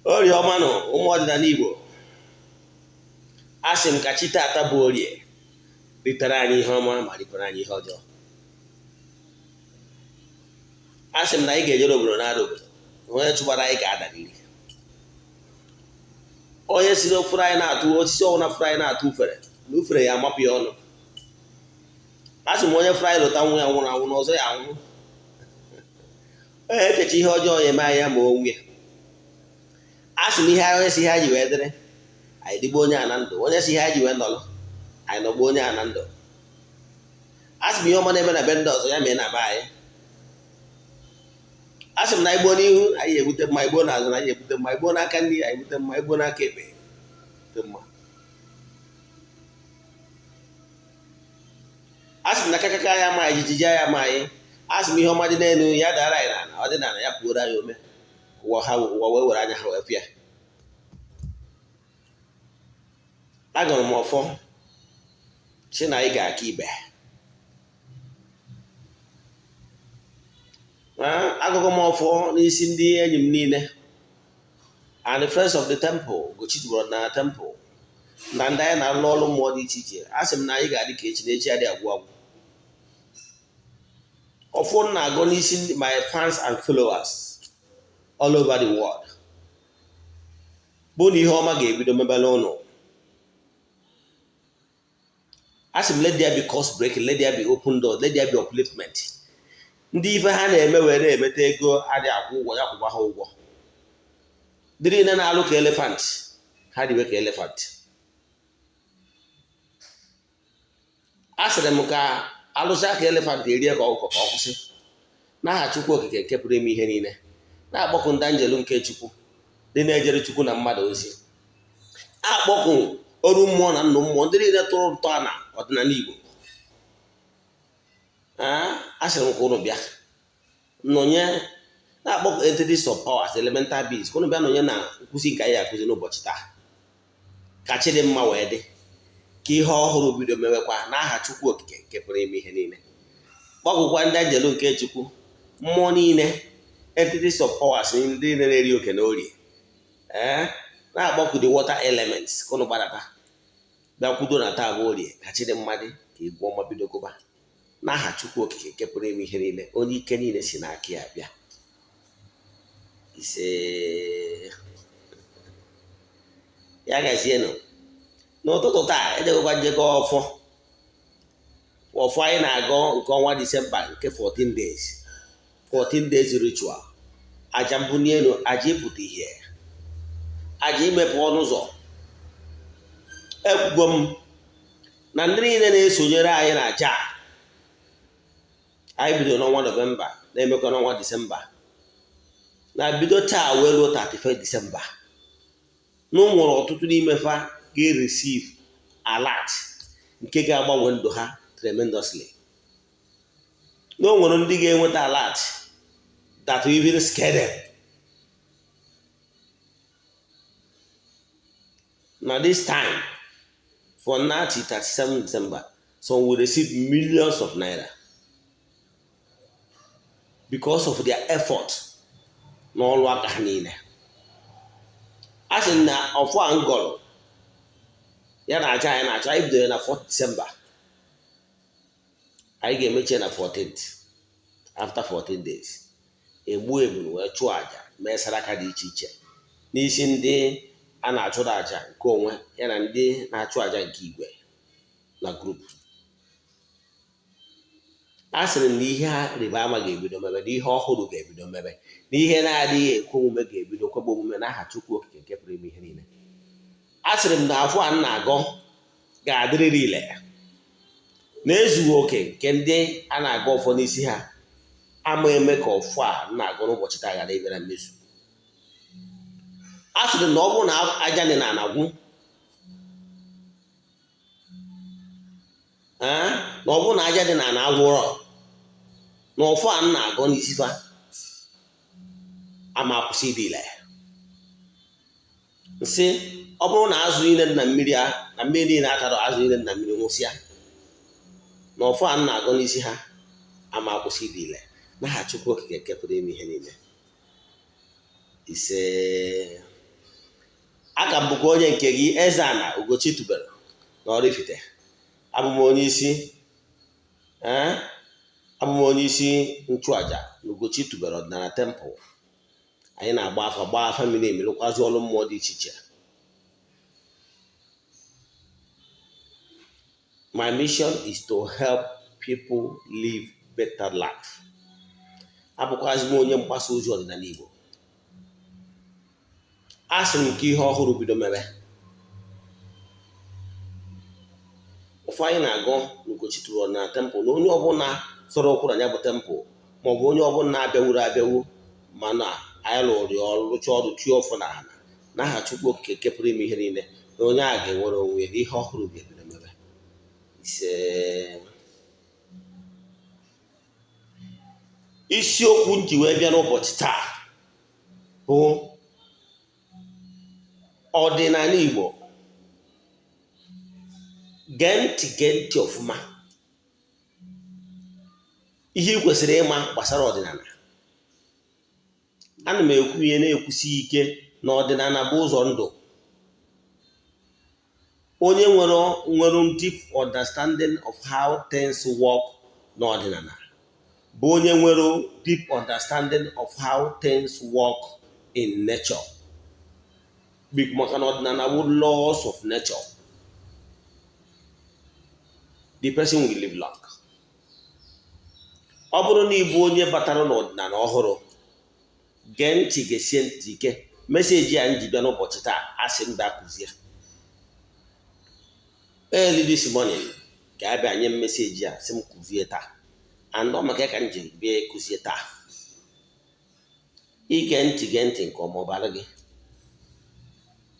Orie ọma nụ ụmụ ọdịnala Igbo, asị m ka chi taata bụ orie ritere anyị ihe ọma ma ripere anyị ihe ọjọọ. Asị m na anyị ga-ejere obodo na-ada obodo, onye chụbara anyị ga-adariri. Onye si n'ofere anyị na-atụ osisi ọbụla fere anyị na-atụ ufere na ufere ya amapụ ya ọnụ. Asị m onye fere anyị lụta nwa ya nwụrụ anwụ na ọzọ ya anwụ. Onye ekecha ihe ọjọọ ya eme anyị ya ma onwe ya. Asị m ihe onye si ihe anyị ji wee dịrị anyị dịgbo onye a na ndụ, onye si ihe anyị ji wee nọrọ anyị nọgbo onye a na ndụ. Asị m ihe ọma na-eme na be ndị ọzọ ya mee na be anyị. Asị m na igbo n'ihu anyị ebute mma, igbo n'azụ na anyị ebute mma, igbo n'aka nri anyị ebute mma, igbo n'aka ekpe ebute mma. Asị m na kakaka ya ma anyị jijiji ya ma anyị. Asị m ihe ọma dị n'elu ya dara anyị n'ala, ọ dị n'ala ya pụoro anyị ome ụwa wee were anya ha wee pịa. Agụrụ m ọfọ si na anyị ga-aka ibe. Agụgụ m ọfọ n'isi ndị enyi m niile and the friends of the temple gochituburu na temple na ndị anyị na-alụ ọrụ mmụọ dị iche iche. Asị m na anyị ga-adị ka echi na echi adị agwụ agwụ. Ọfọ m na-agụ n'isi my fans and followers all over the world bụ na ihe ọma ga-ebido mebele ụnụ. Asị m let there be course breaking, let there be open doors, let there be upliftment. Ndị ife ha na-eme were emeta ego adị akwụ ụgwọ ya kwụba ha ụgwọ. Ndị niile na-alụ ka elefant ha dịwe ka elefant. Asịrị m ka alụsị ka elefant erie ka ọkụkọ ka ọ kwụsị n'aha Chukwu okike nke pụrụ ime ihe niile. Na-akpọkụ ndị anjelu nke Chukwu ndị na-ejere Chukwu na mmadụ ozi. Akpọkụ ọrụ mmụọ na ndụ mmụọ ndị niile tụrụ ụtọ na ọdịnala Igbo. Asịrị m ka ụnụ bịa nọnye, na-akpọkụ entities of powers, elemental beings, ka ụnụ bịa nọnye na nkwụsị nke anyị akụzi n'ụbọchị taa ka chi dị mma wee dị, ka ihe ọhụrụ bido mewekwa n'aha Chukwu okike nke pụrụ ime ihe niile. Kpọkụkwa ndị anjelu nke Chukwu, mmụọ niile, entities of powers ndị na-eri oke na orie. Na-akpọkụ the water elements ka ụnụ gbadata bịakwudo na taa bụ orie ka chi dị mma dị, ka igwe ọma bido gụba n'aha Chukwu okike nke pụrụ ime ihe niile, onye ike niile si n'aka ya bịa. Ise ya gazienụ. N'ụtụtụ taa edegokwa njekọ ọfọ anyị na-agọ nke ọnwa Disemba nke 14 days 14 days ritual. Aja mbuni elu, aja ịpụta ihe, aja imepe ọnụ ụzọ. Ekwugo m na ndị niile na-esonyere anyị na aja anyị bido n'ọnwa Nọvemba na-emekwa n'ọnwa Disemba, na bido taa wee ruo 31 Disemba na o nwere ọtụtụ n'ime fa ga-receive alert nke ga-agbanwe ndụ ha tremendously. Na o nwere ndị ga-enweta alert that will even scare them. Now this time for now till 37 December, some will receive millions of naira because of their effort n'ọrụ aka ha niile. A sị na ọfọ a ngọrọ ya na-acha anyị na-acha, anyị bidoro na 4th December, anyị ga-emechi na 14th. After 14 days egbuo eburu wee chụọ aja mee saraka dị iche iche n'isi ndị a na-achụrụ aja nke onwe ya na ndị na-achụ aja nke igwe na grup. A sịrị m na ihe ha rịba ama ga-ebido mebe, na ihe ọhụrụ ga-ebido mebe, na ihe na-adịghị ekwe omume ga-ebido kwebe omume n'aha Chukwu okike nke pụrụ ime ihe niile. A sịrị m na afọ a na-agọ ga-adịrịrị ile na-ezughị oke nke ndị a na-agọ ọfọ n'isi ha ama eme ka ọfọ a na-agọ n'ụbọchị taa ghara ịbịa na mmezu. A sịrị na ọ bụrụ na aja dị na anagwụ, na ọ bụrụ na aja dị na ana agwụrọ, na ọfọ a na-agọ n'isi fa ama akwụsị ịdị ile. Nsị ọ bụrụ na azụ niile dị na mmiri na mmiri niile atara azụ niile dị na mmiri nwụsịa, na ọfọ a na-agọ n'isi ha ama akwụsị ịdị ile n'aha Chukwu okike nke pụrụ ime ihe niile. ise aka m bụkwa onye nke gị Eze-Ana Ugochi tubelu na Oraifite. Abụ m onye isi abụ m onye isi nchụaja na Ugochi tubelu ọdịnala temple. Anyị na-agba afa mmiri emi rụkwazi ọrụ mmụọ dị iche iche. My mission is to help people live better life. Abụkwazi m onye mgbasa ozi ọdịnala Igbo. Asị m nke ihe ọhụrụ bido mebe. Ofu anyị na-agụ n'Ugochi tubelu na temple na onye ọbụla sọrọ okwu na ya bụ temple maọbụ onye ọbụla na-abịawu mana anyị lụrụ ọrụ rụcha ọrụ tie ọfọ na ala n'aha Chukwu Okike nke pụrụ ime ihe niile na onye a ga-enwere onwe ya ihe ọhụrụ ga-ebido mebe. Ise isiokwu m ji wee bịa n'ụbọchị taa bụ ọdịnala Igbo. Gee ntị ọfụma ihe ị kwesịrị ịma gbasara ọdịnala. Ana m ekwu ihe na-ekwusi ike na ọdịnala bụ ụzọ ndụ. Onye nwere deep understanding of how things work n'ọdịnala bụ onye nwere deep understanding of how things work in nature. Maka na ọdịnala bụ laws of nature. The person will live long. Ọ bụrụ na ị bụ onye batara n'ọdịnala ọhụrụ, gee ntị gesie ntị ike. Meseji a nji bịa n'ụbọchị taa asị m bịa kụzie. Early this morning ka a bịa nye m meseji a sị m kụzie taa. Andọ maka ka m ji bịa kụzie taa. Ige ntị gee ntị nke ọma ọbara gị.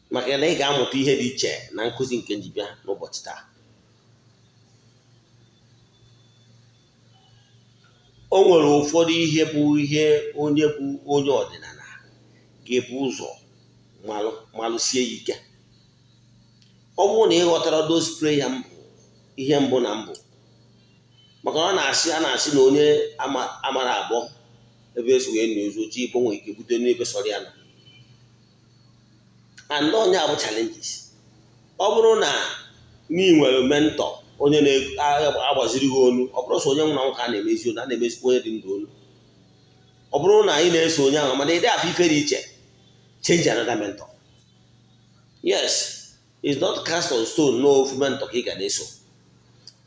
Maka na ị ga-amụta ihe dị iche na nkụzi nke nji bịa n'ụbọchị taa. O nwere ụfọdụ ihe bụ ihe onye ọdịnala ga-ebu ụzọ malụsie ya ike. Ọ bụrụ na ị ghọtara those prayer mbụ ihe mbụ na mbụ, maka na a na-asị na onye amara abụọ ebe esi wee n'ozu oji Igbo nwere ike bute n'ebe sọrọ ya nọ. And onye abụ challenges. Ọ bụrụ na ị nwere mentor onye na-agbaziri gị olu, ọ bụrụ sọ onye nwụrụ anwụ ka a na-emezi olu, a na-emezikwa onye dị ndụ olu. Ọ bụrụ na anyị na-eso onye ahụ mana ịdị afọ ife dị iche, change another mentor. Yes, it's not cast on stone no ofu mentor ka ị ga na-eso.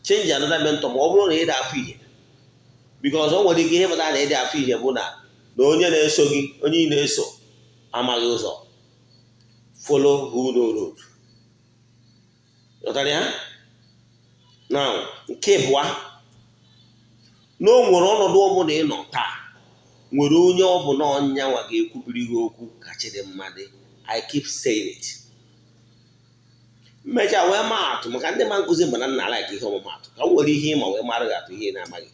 Change another mentor ma ọ bụrụ na ịdị afọ ihe, because o nwere ike ihe pụtara na ịdị afọ ihe bụ na onye na-eso gị, onye ị na-eso amaghị ụzọ. Follow who know road. Ghọtara ya? Now, nke bụa na o nwere ọnọdụ ọbụla ị nọ taa nwere onye ọbụla ọnyanwa ga-ekwubiri gị okwu ka Chidimma dị. I keep saying it. Mmecha wee maa atụ maka ndị ma nkụzi mana nna like ihe ọmụmatụ ka m nwere ihe ịma wee mara gị atụ ihe na-amaghị.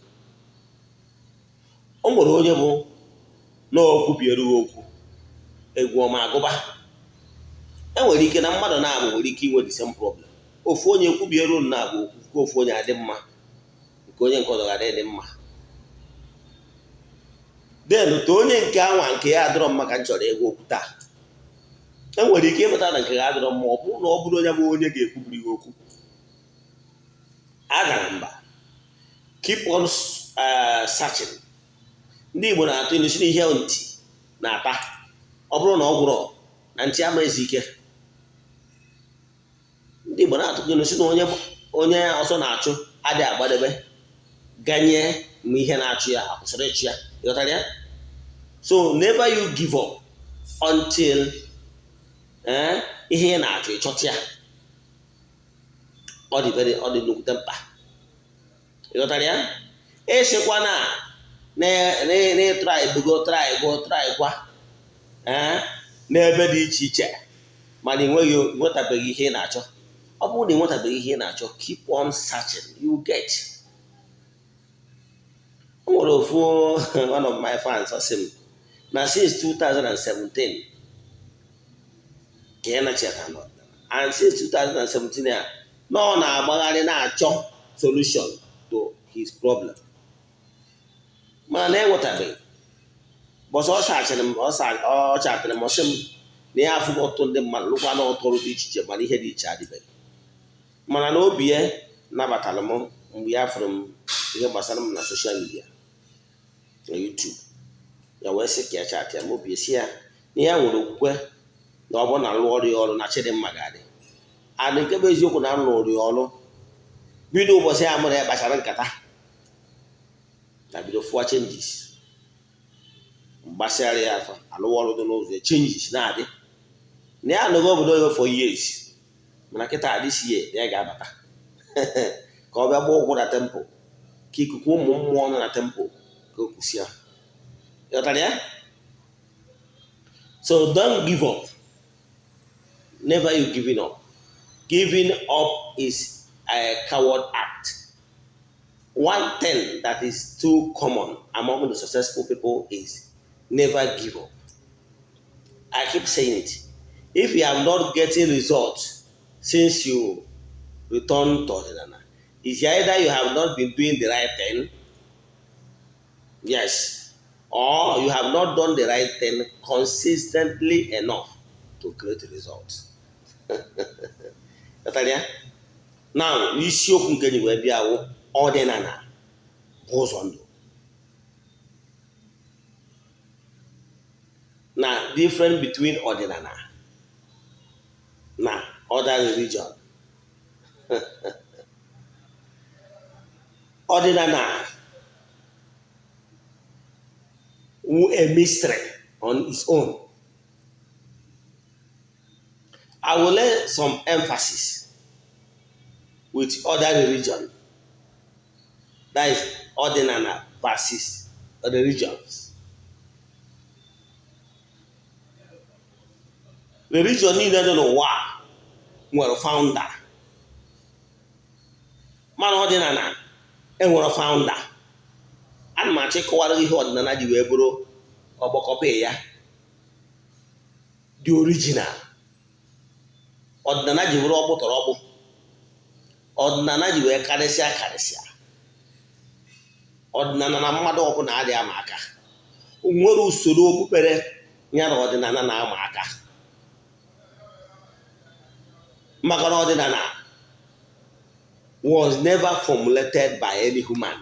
O nwere onye bụ na okwubiere gị okwu egwu ọma agụba. Enwere ike na mmadụ na-abụ nwere ike inwe the same problem. Ofu onye kwubiere unu na-abụ okwu nke ofu onye adị mma nke onye nke ọzọ ga-adị mma. Den otu onye nke anwa nke ya adịrọ mma ka m chọrọ ịgwa okwu taa. Enwere ike ịpụta na nke ya adịrọ mma ọ bụrụ na ọ bụrụ onye bụ onye ga-ekwubiri gị okwu. Agara mba. Keep on searching. Ndị Igbo na-atụ ilu si n'ihe ntị na-ata. Ọ bụrụ na ọ gwụrụ na ntị ama ezi ike. Ndị Igbo na-atụ ilu si na onye ọsọ na-achụ adị agbadebe ganye ma ihe na-achụ ya akwụsịrị ịchụ ya. Ịghọtara ya? So never you give up until ihe ị na-achụ ịchọta ya. Ọ dị nnukwute mkpa. Ịghọtara ya? Esikwa na try kwa n'ebe dị iche iche mana ị nwetabeghị ihe ị na-achọ. Ọ bụrụ na ị nwetabeghị ihe ị na-achọ, keep on searching, you get. O nwere ofu one of my fans ọ sị m na since 2017 ka ya na-cheta nọ, and since 2017 ya na ọ na-agbagharị na-achọ solution to his problem mana na-enwetabeghị. bọsọ ọ chatịrị m ọsị m na ya afụghị ọtụ ndị mmadụ lụkwa na ọtọrụ dị iche iche mana ihe dị iche adịbeghị, mana na obi ya nabatara m mgbe ya fụrụ m ihe gbasara m na soshal midia na YouTube. Ya wee sị ka ya chatị ya ma obi esi ya na ya nwere okwukwe na ọ bụrụ na alụ ọrụ ya ọrụ na Chidimma ga-adị adị. Nke bụ eziokwu na m lụrụ ya ọrụ bido ụbọchị ya mụrụ ya kpachara nkata na bido fụwa chenjis mgbasịara ya afọ alụwa ọrụ dị n'ụzọ ya chenjis na-adị na ya anọghị obodo oyibo for years, mana kịta adịsi ya na ya ga-abata ka ọ bịa gba ụkwụ na tempụl ka ikuku ụmụ mmụọ nọ na tempụl ka o kwụsịa. Ghọtara ya? So don't give up. Never you giving up. Giving up is a coward act. One thing that is too common among the successful people is never give up. I keep saying it. If you are not getting results since you return to Ordinana, it's either you have not been doing the right thing, yes, or you have not done the right thing consistently enough to create results. Now, n'isiokwu nke anyị wee bịa wụ ọdịnala bụ ụzọ ndụ. Na difference between ọdịnala na other religion. Ọdịnala wụ a mystery on its own. I will lay some emphasis with other religion. That is ordinary versus other religions. Religion niile dị n'ụwa nwere founder. Mana ọdịnala enwere founder. Ana m achọ ịkọwara ihe ọdịnala ji wee bụrụ ọgbakọpe ya dị original. Ọdịnala ji bụrụ ọkpụtọrọ ọkpụ. Ọdịnala ji wee karịsịa. Ọdịnala na mmadụ ọbụla adịghị ama aka. O nwere usoro okpukpere ya na ọdịnala na-ama aka. Maka na ọdịnala was never formulated by any human.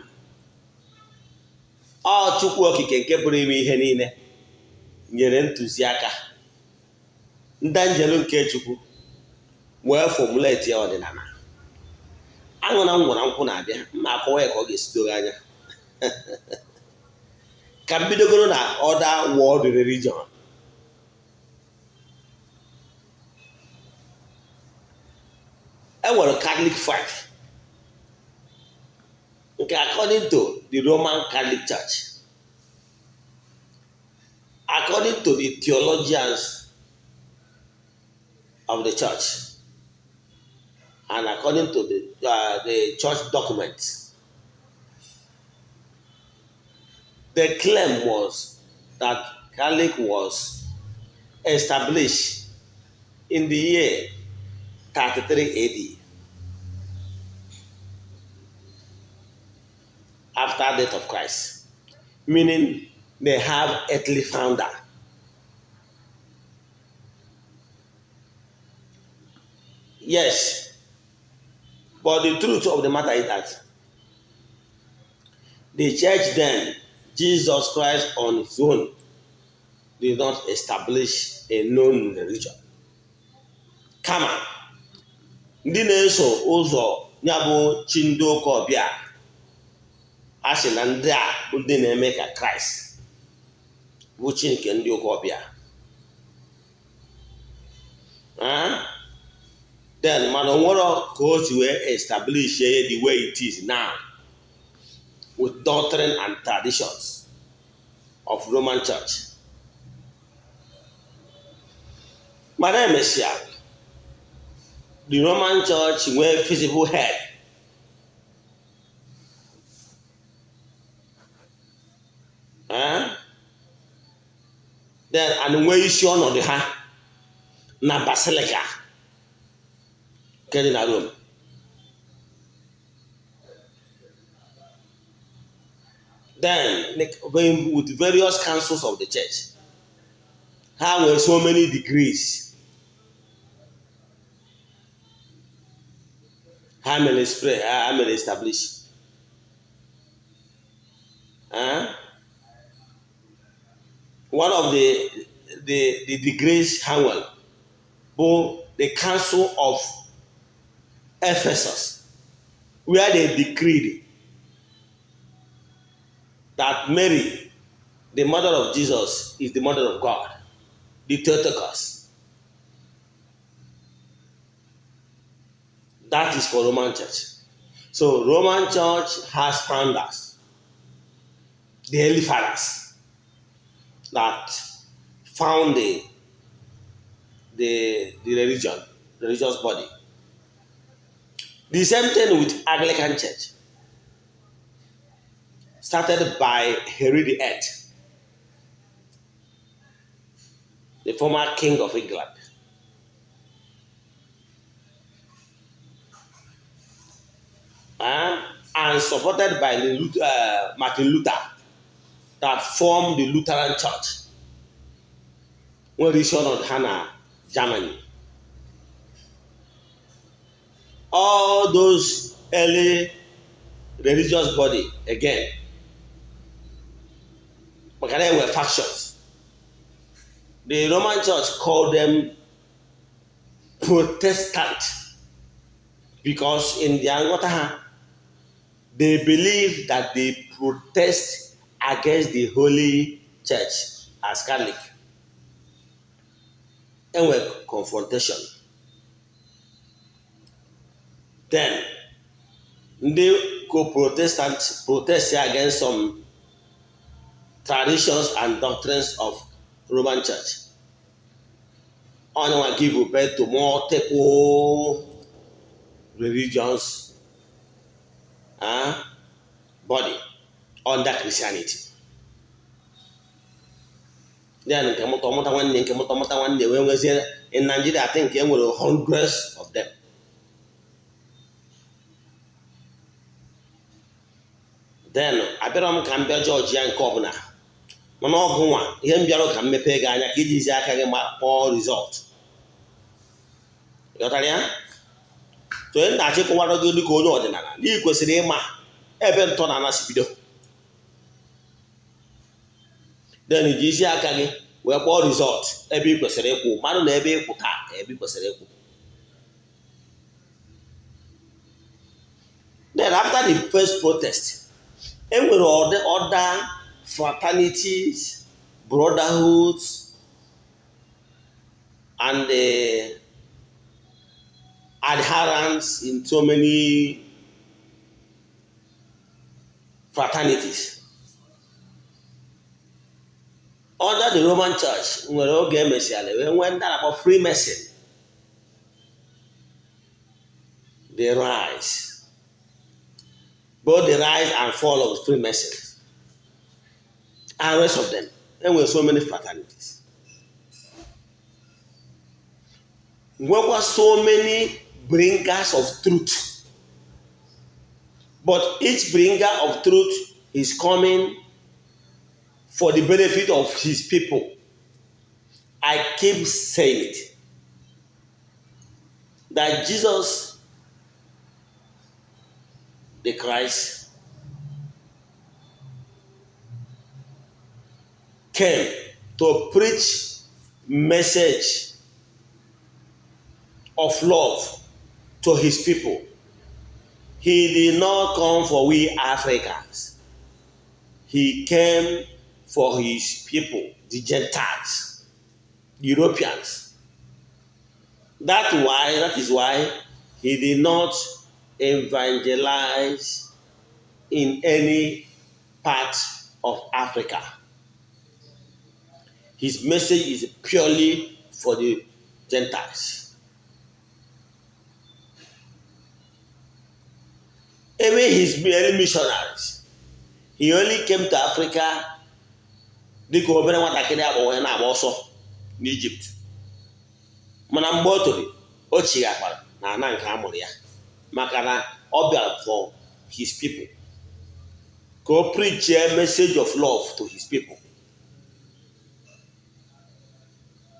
Ọ Chukwu okike nke pụrụ ime ihe niile nyere ntụziaka ndị njelu nke Chukwu wee formulate ya ọdịnala. Aṅụ na ngwụra nkwụ na-abịa mma akọwa ya ka ọ ga-esi doro anya. Ka m bidogoro na other world religion. E nwere Catholic faith nke according to the Roman Catholic Church, according to the theologians of the church, and according to the church documents, the claim was that Catholic was established in the year 33 AD, after death of Christ, meaning they have earthly founder. Yes, but the truth of the matter is that the church then, Jesus Christ on his own, did not establish a known religion. Kama, ndị na-eso ụzọ ya bụ chi ndị ụka ọbịa a sị na ndị a bụ ndị na-eme ka Kraịst bụ chi nke ndị ụka ọbịa. Then mana onwere ka o si wee establish the way it is now with doctrine and traditions of Roman Church. Mana emesịa, the Roman Church nwee visible head. Then and nwee isi ọnọdụ ha na Basilica nke dị na Rome. Then, going with various councils of the church, how were so many degrees? How many spread? How many establish? Huh? One of the degrees, Howell, both the council of Ephesus, where they decreed that Mary, the mother of Jesus, is the mother of God, the Theotokos. That is for Roman Church. So Roman Church has founders, the early fathers, that found the religion, the religious body. The same thing with Anglican Church. Started by Henry VIII, the former king of England. And supported by Martin Luther, that formed the Lutheran Church when region of Hannah, Germany. All those early religious body, again, but they were factions. The Roman Church called them Protestant because in their Anglican, they believe that they protest against the Holy Church as Catholic. And were confrontation. Then they go protest against some traditions and doctrines of Roman Church. Only give birth to multiple religions body under Christianity. Then in Nigeria, I think there were hundreds of them. Then abịara ka m bịa Georgia nke ọbụla mana ọgụ nwa ihe m bịara ka m mepee gị anya ka iji zi aka gị kpọọ rizọt ghọtara ya so ị na-achị kụwara gị dịka onye ọdịnala n'ihi kwesịrị ịma ebe ntọ na anasị bido then iji isi aka gị wee kpọọ rizọt ebe ị kwesịrị ịkwụ mmadụ na ebe ịkwụ ka ebe ị kwesịrị ịkwụ. Then after the first protest, and with all the other fraternities, brotherhoods, and the adherents in so many fraternities. Under the Roman Church, we went down about Freemason. They rise. Both the rise and fall of Freemasons and rest of them. And we have so many fraternities. We were so many bringers of truth. But each bringer of truth is coming for the benefit of his people. I keep saying it. That Jesus, the Christ, came to preach message of love to his people. He did not come for we Africans. He came for his people, the Gentiles, Europeans. That is why he did not evangelize in any part of Africa. His message is purely for the Gentiles. Even his early missionaries, he only came to Africa dịka obere nwatakịrị abụọ na-agba ọsọ n'Egypt. Mana mgbe o toro, o chighakwara na ana nke a mụrụ ya maka na ọ bịara for his people. go preach a message of love to his people.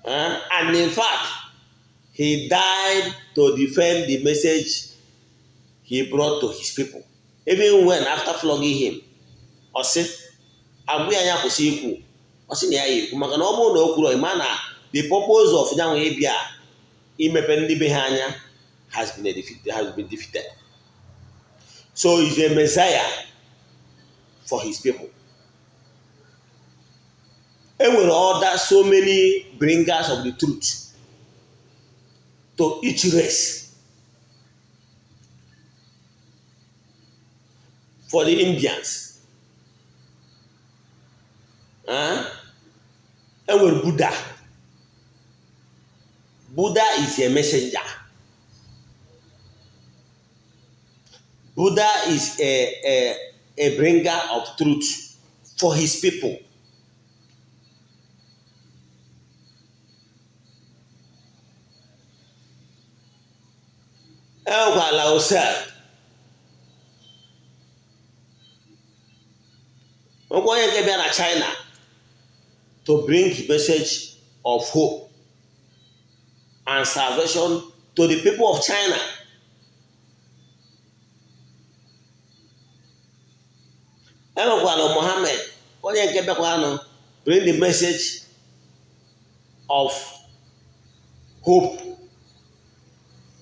And in fact, he died to defend the message he brought to his people. Even when after flogging him, ọ sị agwụ ya ya kwụsị ikwu, ọ sị na ya ya ekwu maka na ọ bụrụ na o kwuru ịma na the purpose of yanwe ịbịa imepe ndị be ha anya has been defeated. So he's a Messiah for his people. E nwere other so many bringers of the truth to each race. For the Indians, and with Buddha. Buddha is a messenger. Buddha is a bringer of truth for his people. Onye nke bịa na China to bring the message of hope and salvation to the people of China. Enwekwara Muhammad, onye nke bịakwanụ bring the message of hope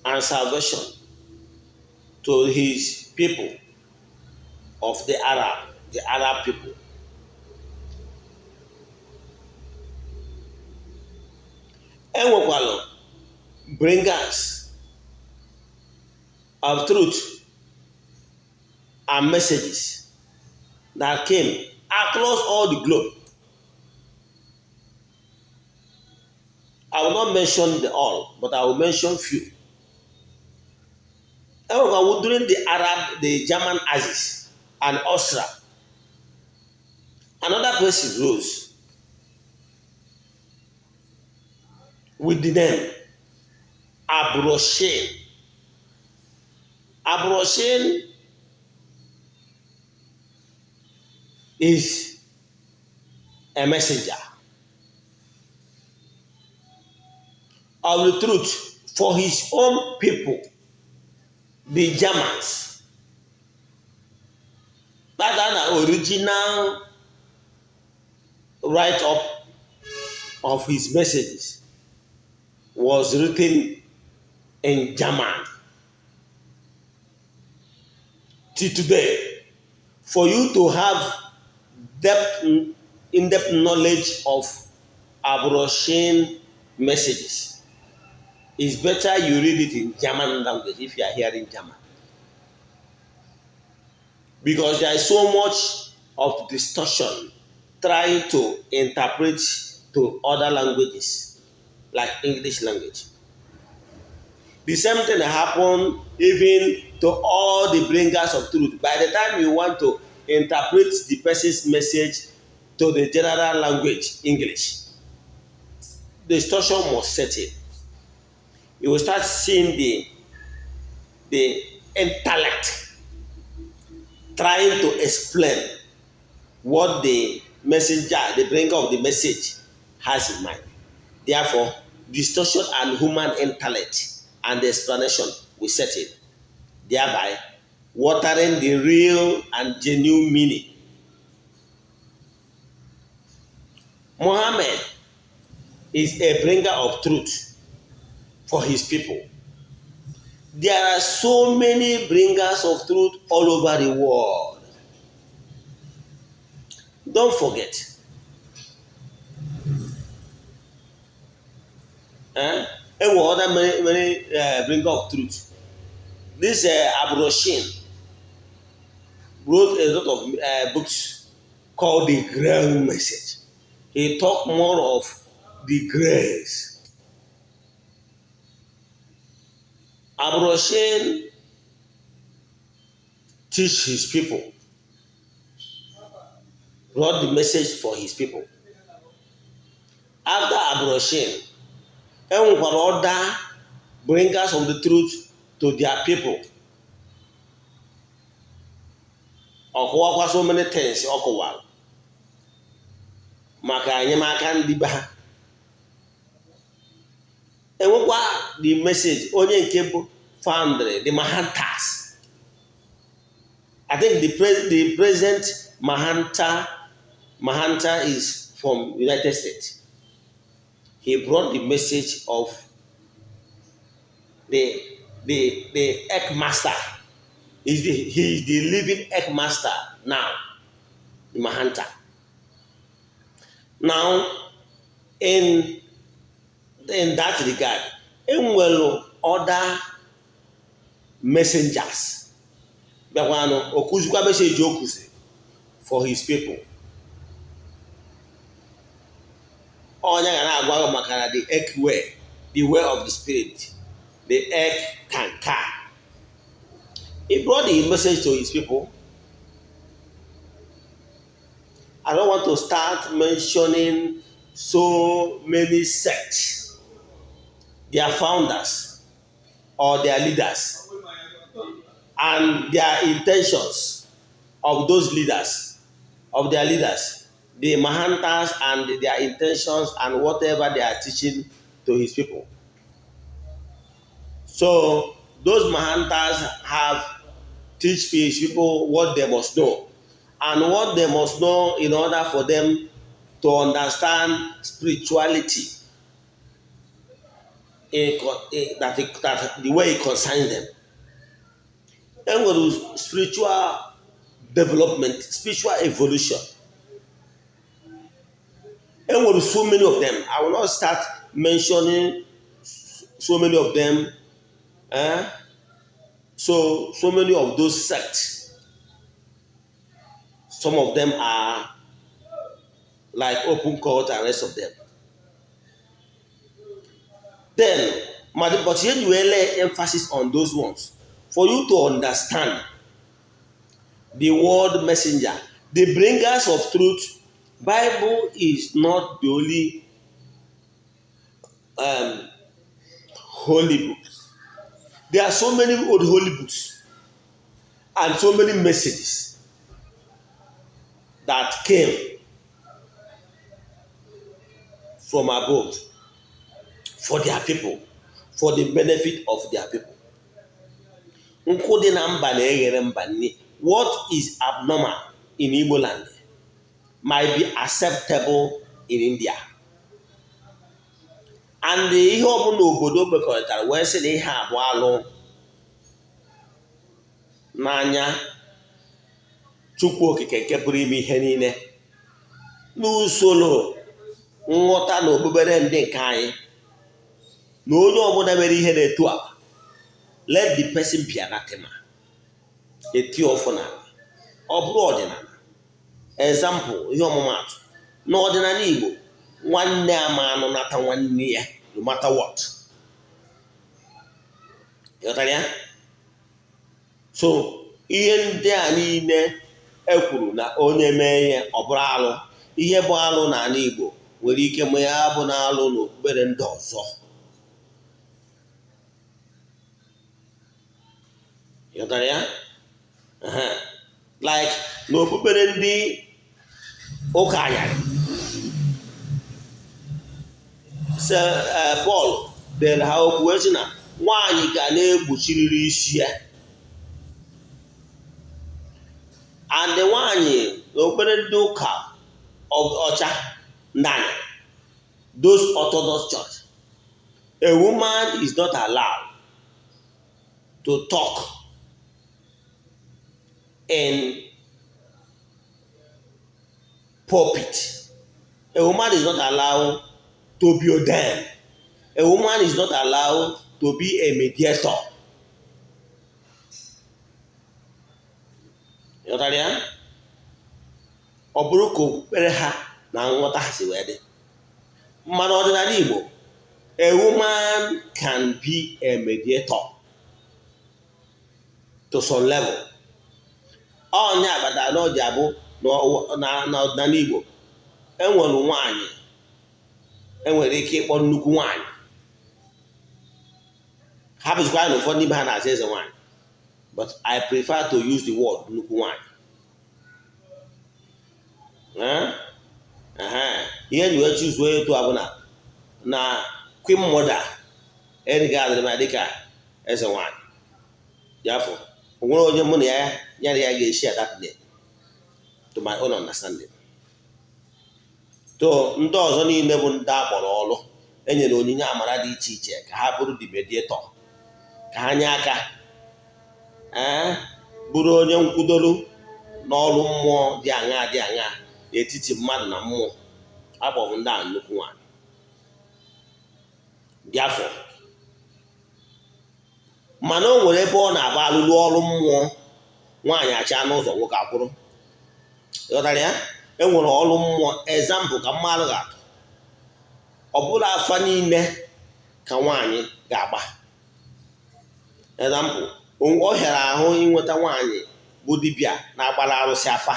and salvation to his people of the Arab people. Enwekwara bringers of truth and messages that came across all the globe. I will not mention the all, but I will mention few. During the German Axis and Austria, another person rose with the name Abroshain. Abroshain is a messenger of the truth for his own people, the Germans. That's an original write-up of his messages was written in German. Till today, for you to have in-depth knowledge of Abroshain messages, it's better you read it in German language if you are hearing German. Because there is so much of distortion trying to interpret to other languages, like English language. The same thing happened even to all the bringers of truth. By the time you want to interpret the person's message to the general language, English, the distortion must set in. You will start seeing the intellect trying to explain what the messenger, the bringer of the message, has in mind. Therefore, distortion and human intellect and the explanation will set in, thereby watering the real and genuine meaning. Muhammad is a bringer of truth for his people. There are so many bringers of truth all over the world. Don't forget. And other many bringer of truth. This Abroshain wrote a lot of books called The Grail Message. He talked more of the grace. Abroshain teach his people, brought the message for his people. After Abroshain, other bringers of the truth to their people. ọkụwakwa so many things ọ kụwara maka enyemaka ndị be ha. Enwekwa the message onye nke bụ foundry the Mahantas. I think the present Mahanta is from United States. He brought the message of the egg master. He is the living egg master now, the Mahanta. Now, in that regard, enwere other messengers. Bịakwanụ okuzikwa message o kuzi for his people. Onye ga na-agwa maka na the egg way, the way of the spirit, the egg kanka. He brought the message to his people. I don't want to start mentioning so many sects, their founders or their leaders, and their intentions of those leaders, of their leaders, the Mahantas, and their intentions and whatever they are teaching to his people. So those Mahantas have teach his people what they must know, and what they must know in order for them to understand spirituality that the way it concerns them. And spiritual development, spiritual evolution. And with so many of them, I will not start mentioning so many of them. So many of those sects. Some of them are like open court and rest of them. Then, but here you will lay emphasis on those ones for you to understand the word messenger, the bringers of truth. Bible is not the only holy books. There are so many old holy books and so many messages that came from above for their people, for the benefit of their people. What is abnormal in Igbo land might be acceptable in India. And ihe ọbụla obodo bekọtara wee sị na ihe abụọ alụ n'anya Chukwu okike nke pụrụ ime ihe niile n'usoro nghọta na okpukpere ndị nke anyị na onye ọbụla mere ihe na-etu a, let the person be anathema, eti ọfụnala, ọ bụrụ ọdịnala. Example, ihe ọmụmatụ n'ọdịnala Igbo, nwanne ama anụ nata nwanne ya no matter what. Ịghọtara ya? So ihe ndị a niile ekwuru na onye mee ihe ọ bụrụ alụ. Ihe bụ alụ n'ala Igbo nwere ike ma ya bụ na alụ n'okpukpere ndị ọzọ. Ịghọtara ya? Like n'okpukpere ndị ụka anyarị, Paul dere ha okwu wee sị na nwaanyị ga na-egbuchiriri isi ya. And nwaanyị n'okpukpere ndị ụka ọcha ndị anyarị, those Orthodox church, a woman is not allowed to talk in pulpit. A woman is not allowed to be ordained. A woman is not allowed to be a mediator. Ịghọtara ya? Ọ bụrụ ka okpukpere ha na nghọta ha si wee dị. Mana ọdịnala Igbo, a woman can be a mediator to some level. Onye agbata na ọji abụ n'ọdịnala Igbo enwere nwaanyị enwere ike ịkpọ nnukwu nwaanyị. Ha bụzikwa na ụfọdụ n'ime ha na-aza eze nwaanyị, but I prefer to use the word nnukwu nwaanyị. ihe nyi wee chuzuo etu a bụ na Queen Mother erigara m dịka eze nwanyị yafọ o nwere onye mụ na ya ga-esi adapte to my own understanding. To ndị ọzọ niile bụ ndị akpọrọ ọrụ enyere onyinye amara dị iche iche ka ha bụrụ the mediator, ka ha nye aka bụrụ onye nkwudolu n'ọrụ mmụọ dị aṅaa n'etiti mmadụ na mmụọ. Akpọrọ ndị a nnukwu nwanyị dị afọ, mana o nwere ebe ọ na-agba alụlụ ọrụ mmụọ nwaanyị acha n'ụzọ nwoke akwụrụ. Ịghọtara ya? Enwere ọrụ mmụọ example ka mmadụ ga-atụ, ọ bụla afa niile ka nwaanyị ga-agba. Example, ọ hịara ahụ inweta nwaanyị bụ dibịa na-agbara arụsị afa,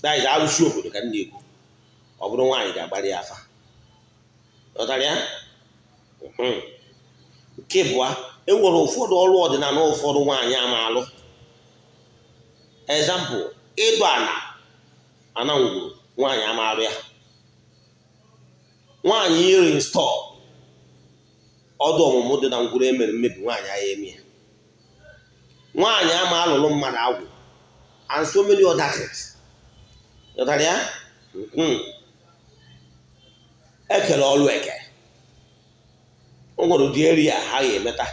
daiz arụsị obodo ka ndị ekwu, ọ bụrụ nwaanyị ga-agbara ya afa. Ịghọtara ya? Nke bụa, enwere ụfọdụ ọrụ ọdịnala ụfọdụ nwaanyị ama alụ. Example, ịdụ ana ngwuru nwaanyị ama alụ ya. Nwaanyị iri install ọdụ ọmụmụ dị na ngwuru emere mmebi nwaanyị agha eme ya. Nwaanyị ama alụlụ mmadụ agwụ and so many other things. Ịghọtara ya? Ekele ọlụ eke, o nwere ụdị eri ya ha ga-emeta,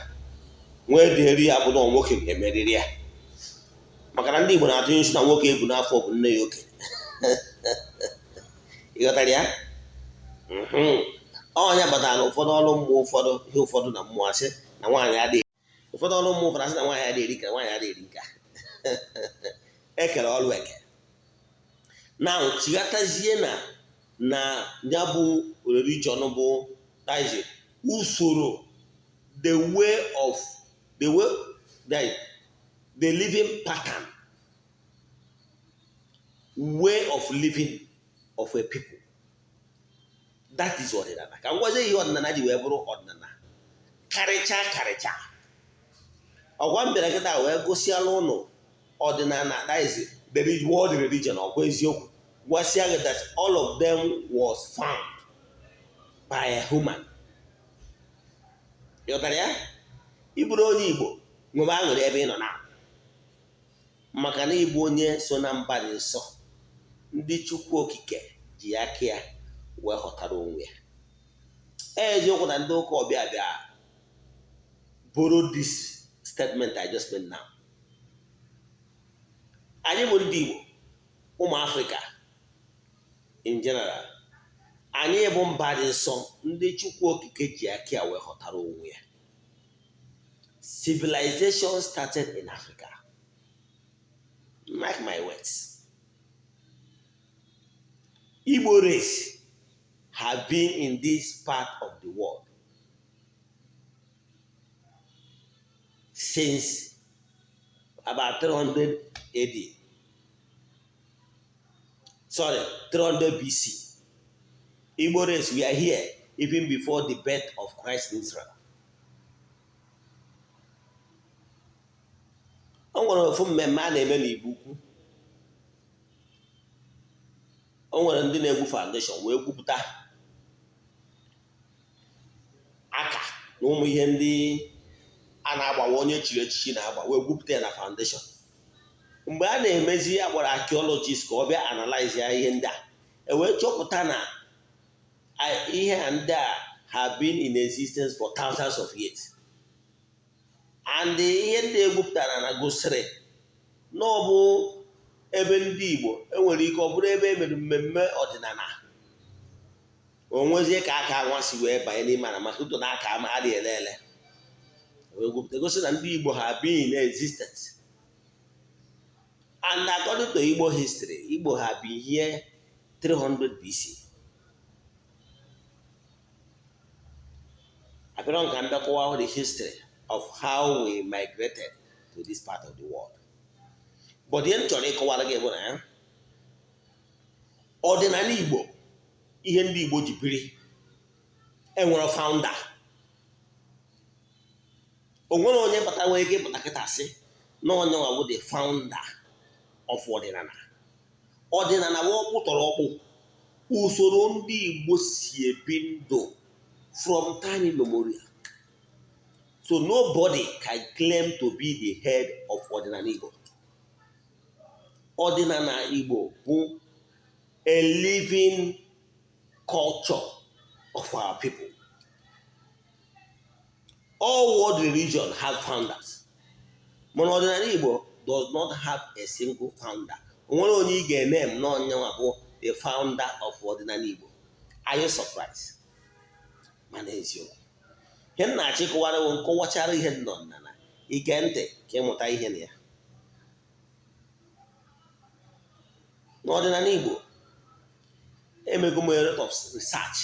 nwee dị eri ya bụ na nwoke ga-emeriri ya, maka na ndị Igbo na-atụ nsu na nwoke ebu n'afọ bụ nne ya okenye. Ịghọtara ya? Ọnya batara na ụfọdụ ọrụ mmụọ ihe ụfọdụ na mmụọ asị na nwaanyị adịghị, ụfọdụ ọrụ mmụọ ụfọdụ asị na nwaanyị adịghị eri ka nwaanyị adịghị eri nka. Ekele ọrụ eke na chighatazie na ya bụ religion bụ taiji usoro the living pattern, way of living of a people. That is ọdịnala. Ka ngwazi ihe ọdịnala ji wee bụrụ ọdịnala karịcha. Ọgwa mbịara kịta wee gosiala ụnụ ọdịnala, that is the world religion, ọkwa eziokwu. Gwasịa gị that all of them was found by a human. Ịghọtara ya? Ịbụrụ onye Igbo nwebe aṅụrị ebe ị nọ na, maka na ịbụ onye so na mba dị nsọ ndị Chukwu okike ji aka ya wee ghọtara onwe ya. Eziokwu na ndị ụka ọbịa bịa borrow this statement I just made now. Anyị bụ ndị Igbo, ụmụ Afrịka in general, anyị bụ mba dị nsọ ndị Chukwu okike ji aka ya wee ghọtara onwe ya. Civilization started in Africa. Mark my words. Igbo race have been in this part of the world since about 300 AD. Sorry, 300 BC. Igbo race, we are here even before the birth of Christ in Israel. O nwere ofu mmemme a na-eme n'Igbo Ukwu. O nwere ndị na-egwu foundation wee gwupụta aka na ụmụ ihe ndị a na-agbawa onye chiri echichi na-agba, wee gwupụta ya na foundation. Mgbe a na-emezi ya gbara archaeologist ka ọ bịa analyze ya ihe ndị a, wee chọpụta na ihe ndị a have been in existence for thousands of years. And ihe ndị egwupụtara na gosiri na ọ bụ ebe ndị Igbo enwere ike ọ bụrụ ebe emere mmemme ọdịnala. O nwezie ka aka anwasị wee banye n'ime ana, maka ụtọ na aka ama adịghị ele. Wee gwupụta gosi na ndị Igbo have been in existence. And according to Igbo history, Igbo have been here 300 BC. I don't can talk about the history of how we migrated to this part of the world. But the chọrọ ịkọwara gị bụ na ọdịnala Igbo, ihe ndị Igbo ji biri, enwere founder. O nwere onye bata nwere ike ịpụta kịta sị na onye nwa bụ the founder of ọdịnala. ọdịnala ọkpụ tọrọ ọkpụ, usoro ndị Igbo si ebi ndụ from time immemorial. So nobody can claim to be the head of ọdịnala Igbo. Ọdịnala Igbo bụ a living culture of our people. All world religion have founders. Mana ọdịnala Igbo does not have a single founder. Onwere onye ị ga-eme m n'ọnyanwa bụ the founder of ọdịnala Igbo. Are you surprised? Mana eziokwu. Ihe m na-achọ ịkọwara nkọwachara ihe nọ na ige ntị ka ịmụta ihe na ya. N'ọdịnala Igbo, emego m a lot of research,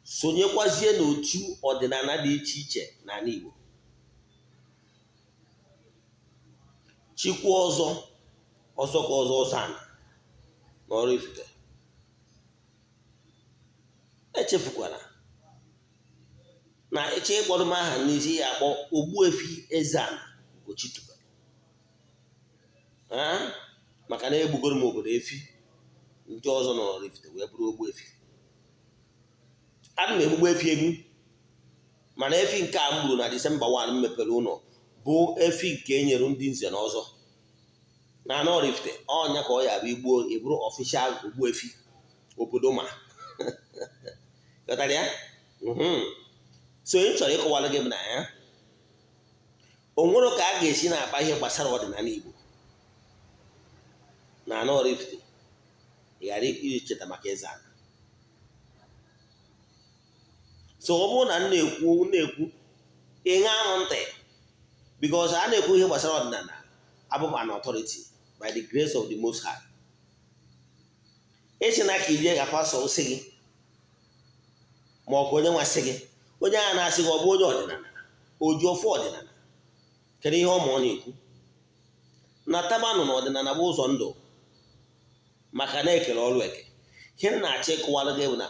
sonyekwazie n'otu ọdịnala dị iche iche n'ala Igbo. Chikwu ọzọ ka ọzọ ana n'Oraifite. Echefukwala na eche ịkpọrọ m aha n'isi ya akpọ Ogbuefi Eze-Ana Ugochitubelu. Maka na egbugoro m obodo efi ndị ọzọ nọ n'Oraifite wee bụrụ Ogbuefi. Ana m egbugbo efi egbu, mana efi nke a m gburu na Disemba 1 m mepere ụlọ bụ efi nke e nyere ndị nze na ọzọ na Oraifite. Ọnya ka ọ ya bụ igbuo eburu ọfishal Ogbuefi obodo ma ghọtara ya. So ị chọrọ ịkọwara gị na ya onwere ka a ga-esi na-akpa ihe gbasara ọdịnala Igbo na Oraifite ghara icheta maka Eze-Ana. So ọ bụrụ na na-ekwu ịṅa ahụ ntị, because a na-ekwu ihe gbasara ọdịnala abụba an authority by the grace of the Most High. Echi na ka ilie ga pasọ nsị gị ma ọ bụ onye nwasị gị, onye a na-asị gị ọ bụ onye ọdịnala, oji ofe ọdịnala, kedu ihe ọma ọ na-ekwu? Na tabanụ na ọdịnala bụ ụzọ ndụ maka na-ekele ọrụ eke. Ihe m na-achọ ịkụwara gị bụ na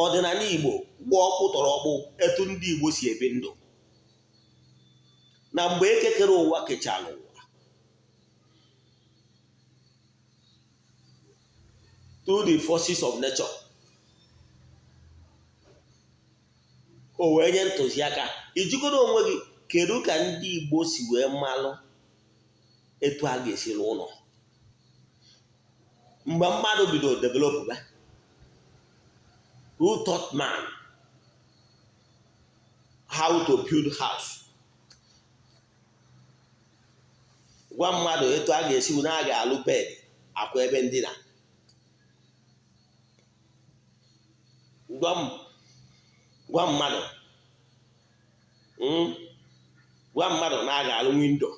ọdịnala Igbo gba ọkpụ tọrọ ọkpụ etu ndị Igbo si ebi ndụ. Na mgbe ekekere ụwa kechara ụwa, through the forces of nature, o wee nye ntụziaka ijikọrọ onwe gị kedu ka ndị Igbo si wee malụ etu a ga-esi rụọ ụlọ. Mgbe mmadụ bidoro develop ba, who taught man how to build house? Gwa mmadụ etu a ga-esi na a ga-alụ bed akwa ebe ndina. Gwa mmadụ na a ga-alụ windo.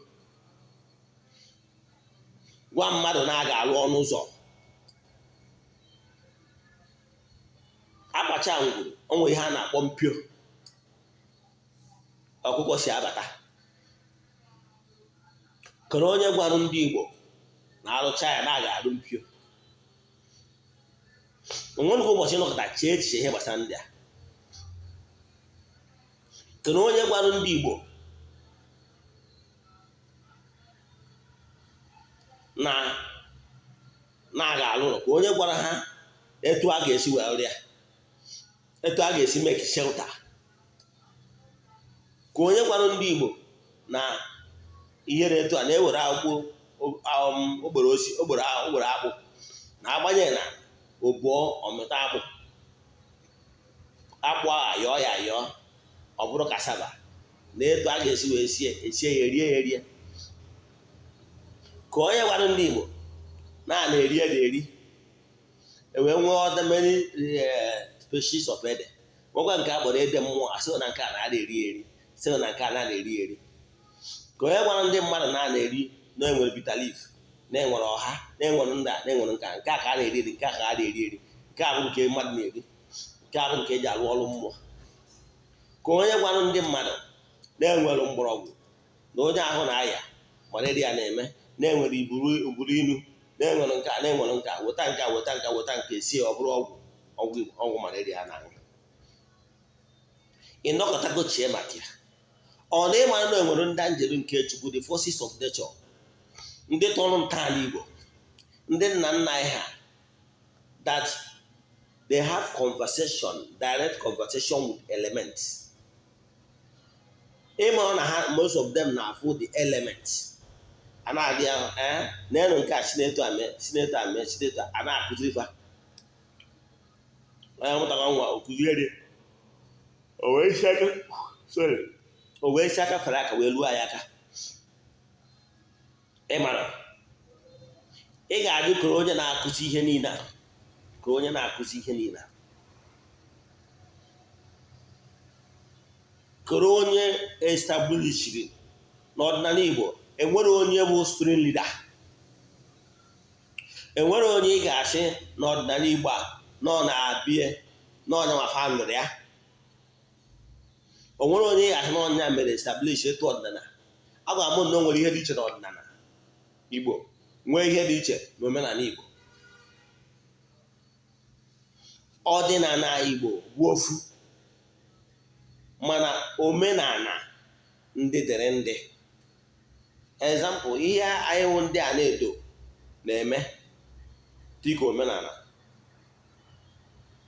Gwa mmadụ na a ga-alụ ọnụ ụzọ. Akpacha ngwuru onwe ihe a na-akpọ mpio ọkụkọ si abata. Kere onye gwara ndị Igbo na-arụcha ya na-aga alụ mpio. Onwere ụbọchị nọkọta chee echiche ihe gbasara ndị a. Kere onye gwara ndị Igbo na-aga alụ ụlọ, ka onye gwara ha etu a ga-esi wee rịa, etu a ga-esi make shelter. Ka onye gwara ndị Igbo na ihere etu a na-ewere ogbere akpụ na-agbanye na obuo ọmịta akpụ ahụ ayọọ ya ayọọ ọ bụrụ kasaba, na etu a ga-esi wee esie ya erie. Ka onye gwara ndị Igbo na-eri eri, enwee nwee other many species of ede. Nwekwa nke a kpọrọ ede mmụọ, asị na nke a na-ada eri, sị na nke a na-eri eri. Ka onye gwara ndị mmadụ na-eri na enwere bitter leaf, na-enwere ọha, na-enwere nda, na-enwere nke a ka a na-eri eri, nke a ka a na-eri eri, nke a bụ nke mmadụ na-eri, nke a bụ nke eji arụ ọrụ mmụọ. Ka onye gwara ndị mmadụ na-enwere mgbọrọgwụ, na onye ahụ na-aya malaria na-eme, na-enwere uburu inu, na-enwere nke a, na-enwere nke a, weta nke sie ọ bụrụ ọgwụ malaria na-aṅụ. Ịnọkọtago chie maka ya. Ọ na ịmara na enwere ndị anjelu nke Chukwu, the forces of nature, ndị tọrọ ntọala Igbo ndị nna nna anyị ha that they have direct conversation with elements. Ịma na ha most of them na-afụ the elements. A na-adị ahụ na-enu nke a Chinedu ame a na-akụziri fa onye mụtakwa nwa okụziere o wee si aka fere aka wee luo anyị aka. Ịmara ị ga-adị koro onye na-akụzi ihe niile koro onye establishiri n'ọdịnala Igbo. Enwere onye bụ spring leader, enwere onye ị ga-asị n'ọdịnala Igbo a nọ na-abịa n'ọnya ma famịlị ya. O nwere onye ị ga-asị n'ọnya mere establish etu ọdịnala. A ga-amụ na o nwere ihe dị iche n'ọdịnala Igbo, nwee ihe dị iche n'omenala Igbo. Ọdịnala Igbo bụ ofu, mana omenala ndị dịrị ndị. Example, ihe anyị wụ ndị a na-edo na-eme dịka omenala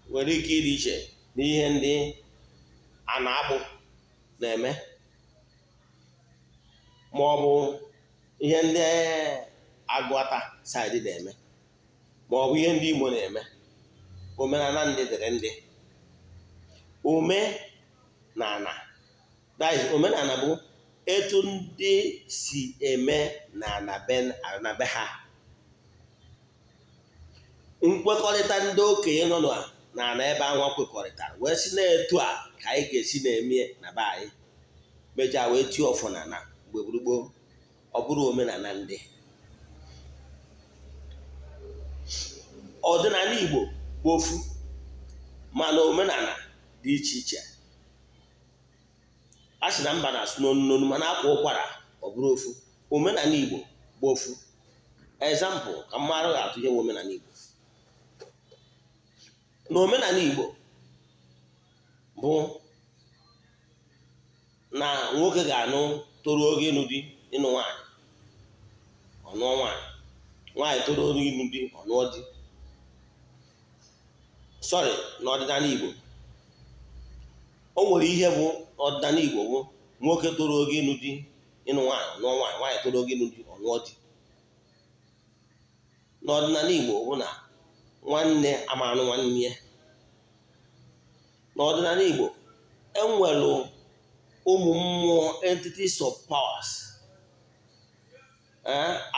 nwere ike ịdị iche n'ihe ndị a na-akpụ na-eme, ma ọ bụ ihe ndị Agụata saịdị na-eme, ma ọ bụ ihe ndị Igbo na-eme. Omenala ndị dịrị ndị. Omenala bụ etu ndị si eme na be ha. Nkwekọrịta ndị okenye nọ n'ala ebe ahụ kwekọrịtara wee si na-etu a ka anyị ga-esi na-eme na be anyị, mechaa wee tie ọfọ n'ala mgbe gburugburu. Ọ bụrụ omenala ndị. Ọdịnala Igbo bụ ofu, mana omenala dị iche iche. A sị na mba na-asụ n'onu mana akwa ụkwara ọ bụrụ ofu. Omenala Igbo bụ ofu. Example, ka mmadụ ga-atụ ihe omenala Igbo. Na omenala Igbo bụ na nwoke ga-anụ toru oge ịnụ di ịnụ nwaanyị, ọnụọ nwaanyị, nwaanyị toru oge ịnụ di ọnụọ di. N'ọdịnala Igbo o nwere ihe bụ ọdịnala Igbo bụ nwoke toro oge ịnụ di ịnụ nwaanyị ọnụọ nwaanyị, nwaanyị toro oge ịnụ di ọnụọ di. N'ọdịnala Igbo bụ na nwanne ama anụ nwanne ya. N'ọdịnala Igbo enwere ụmụ mmụọ entities of powers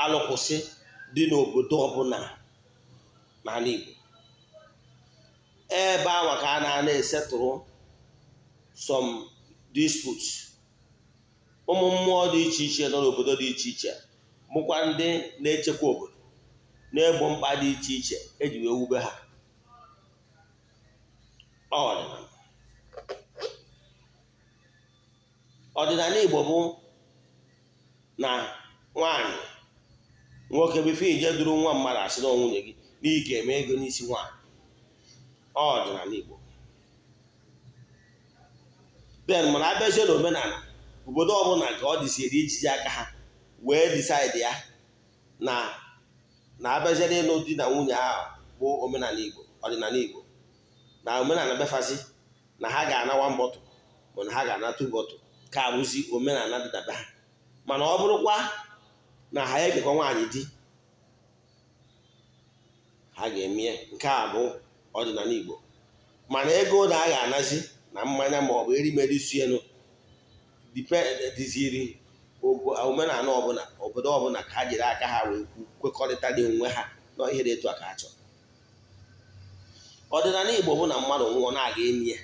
alụkwụsị dị n'obodo ọbụla n'ala Igbo. Ebe ahụ ka a na-esetụrụ some disputes. Ụmụ mmụọ dị iche iche nọ n'obodo dị iche iche bụkwa ndị na-echekwa obodo na-egbo mkpa dị iche iche eji wee wube ha. Ọdịnala Igbo bụ na nwaanyị nwoke bifo ije duru nwa mmadụ asị na nwunye gị n'ihi ga-eme ego n'isi nwaanyị. Ọdịnala Igbo. Ben mana abịazie n'omenala obodo ọbụla ka ọ dịsieri ijiji aka ha wee disaịdị ya na abịaziere ịlụ di na nwunye ahụ bụ omenala Igbo. Ọdịnala Igbo na omenala befasị na ha ga-ana 1 bottle ma na ha ga-ana 2 bottle ka abụzi omenala dị na be ha. Mana ọ bụrụkwa na ha ekekọ nwaanyị di, ha ga-emie nke a bụ ọdịnala Igbo. Mana ego na a ga-anazi na mmanya ma ọ bụ erimeri sienu dịziri omenala ọbụla obodo ọbụla ka ha jiri aka ha wee kwekọrịta dị onwe ha na ihe dị etu a ka ha chọrọ. Ọdịnala Igbo bụ na mmadụ nwụọ na-aga enyi ya.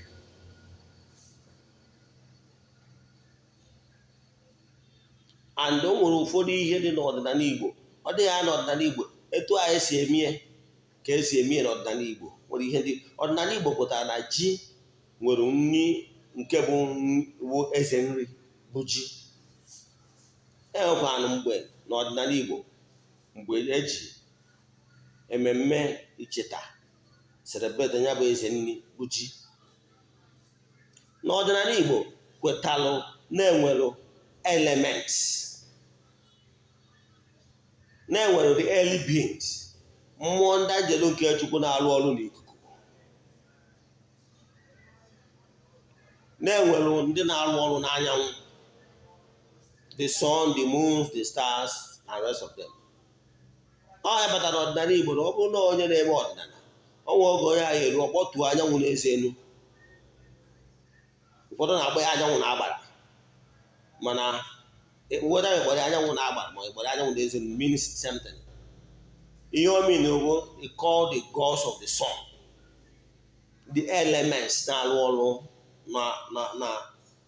And o nwere ụfọdụ ihe dị n'ọdịnala Igbo ọ dịghị ya n'ọdịnala Igbo etu anyị si emie ka esi emie n'ọdịnala Igbo. Nwere ihe dị ọdịnala Igbo pụtara na ji nwere nri nke bụ eze nri bụ ji. Enwekwanụ mgbe n'ọdịnala Igbo mgbe eji ememme icheta celebrate ya bụ eze nri bụ ji. N'ọdịnala Igbo kwetalụ na-enwere elements, na-enwere the early beings mmụọ ndị anjelu nke Chukwu na-arụ ọrụ n'ikuku, na-enwere ndị na-arụ ọrụ n'anyanwụ, the sun, the moon, the stars and rest of them. Ọ ya batara ọdịnala Igbo na ọ bụrụ na onye na-eme ọdịnala ọnwa oge onye ahụ eru ọkpọtuo anyanwụ na-eze elu. Ụfọdụ na-agba ya anyanwụ na-agbara, mana weda ịgbara anyanwụ na-agbara ma ịgbara anyanwụ na-eze elu means something. Ihe o mean bụ they call the gods of the sun, the elements na-arụ ọrụ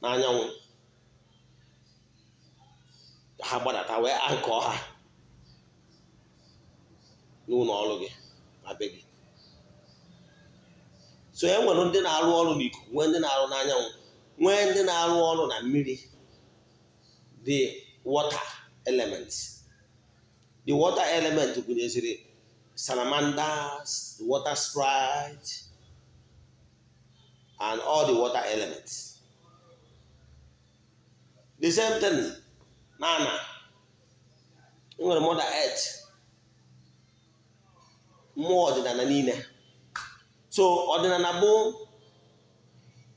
na anyanwụ, ha gbadata wee ankọ ha n'ụlọ ọrụ gị na be gị. So e nwere ndị na-arụ ọrụ n'ikuku, nwee ndị na-arụ n'anyanwụ, nwee ndị na-arụ ọrụ na mmiri, the water elements. The water element gụnyeziri salamanders, the water sprite, and all the water elements. The same thing na nwere Mother Earth, mmụọ ọdịnala niile. So ọdịnala bụ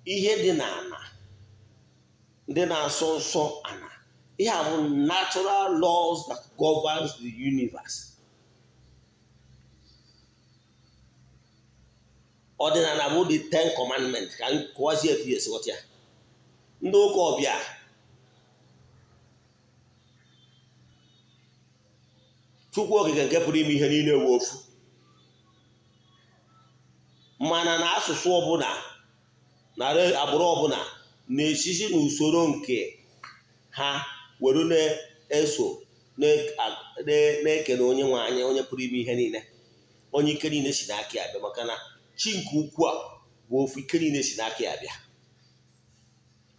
ihe dị n'ana, ndị na-asọ nsọ ana. Ihe a bụ natural laws that governs the universe. Ọdịnala bụ the 10 commandments ka nkọwazie etu esi ghọta ya. Ndị ụka ọbịa Chukwu okike nke pụrụ ime ihe niile ewu ofu, mana na asụsụ ọbụla na agbụrụ ọbụla na-esisi n'usoro nke ha were na-eso na-ekele onye nwe anyị, onye pụrụ ime ihe niile, onye ike niile si n'aka ya bịa, maka na chi nke ukwu a bụ ofu, ike niile si n'aka ya bịa.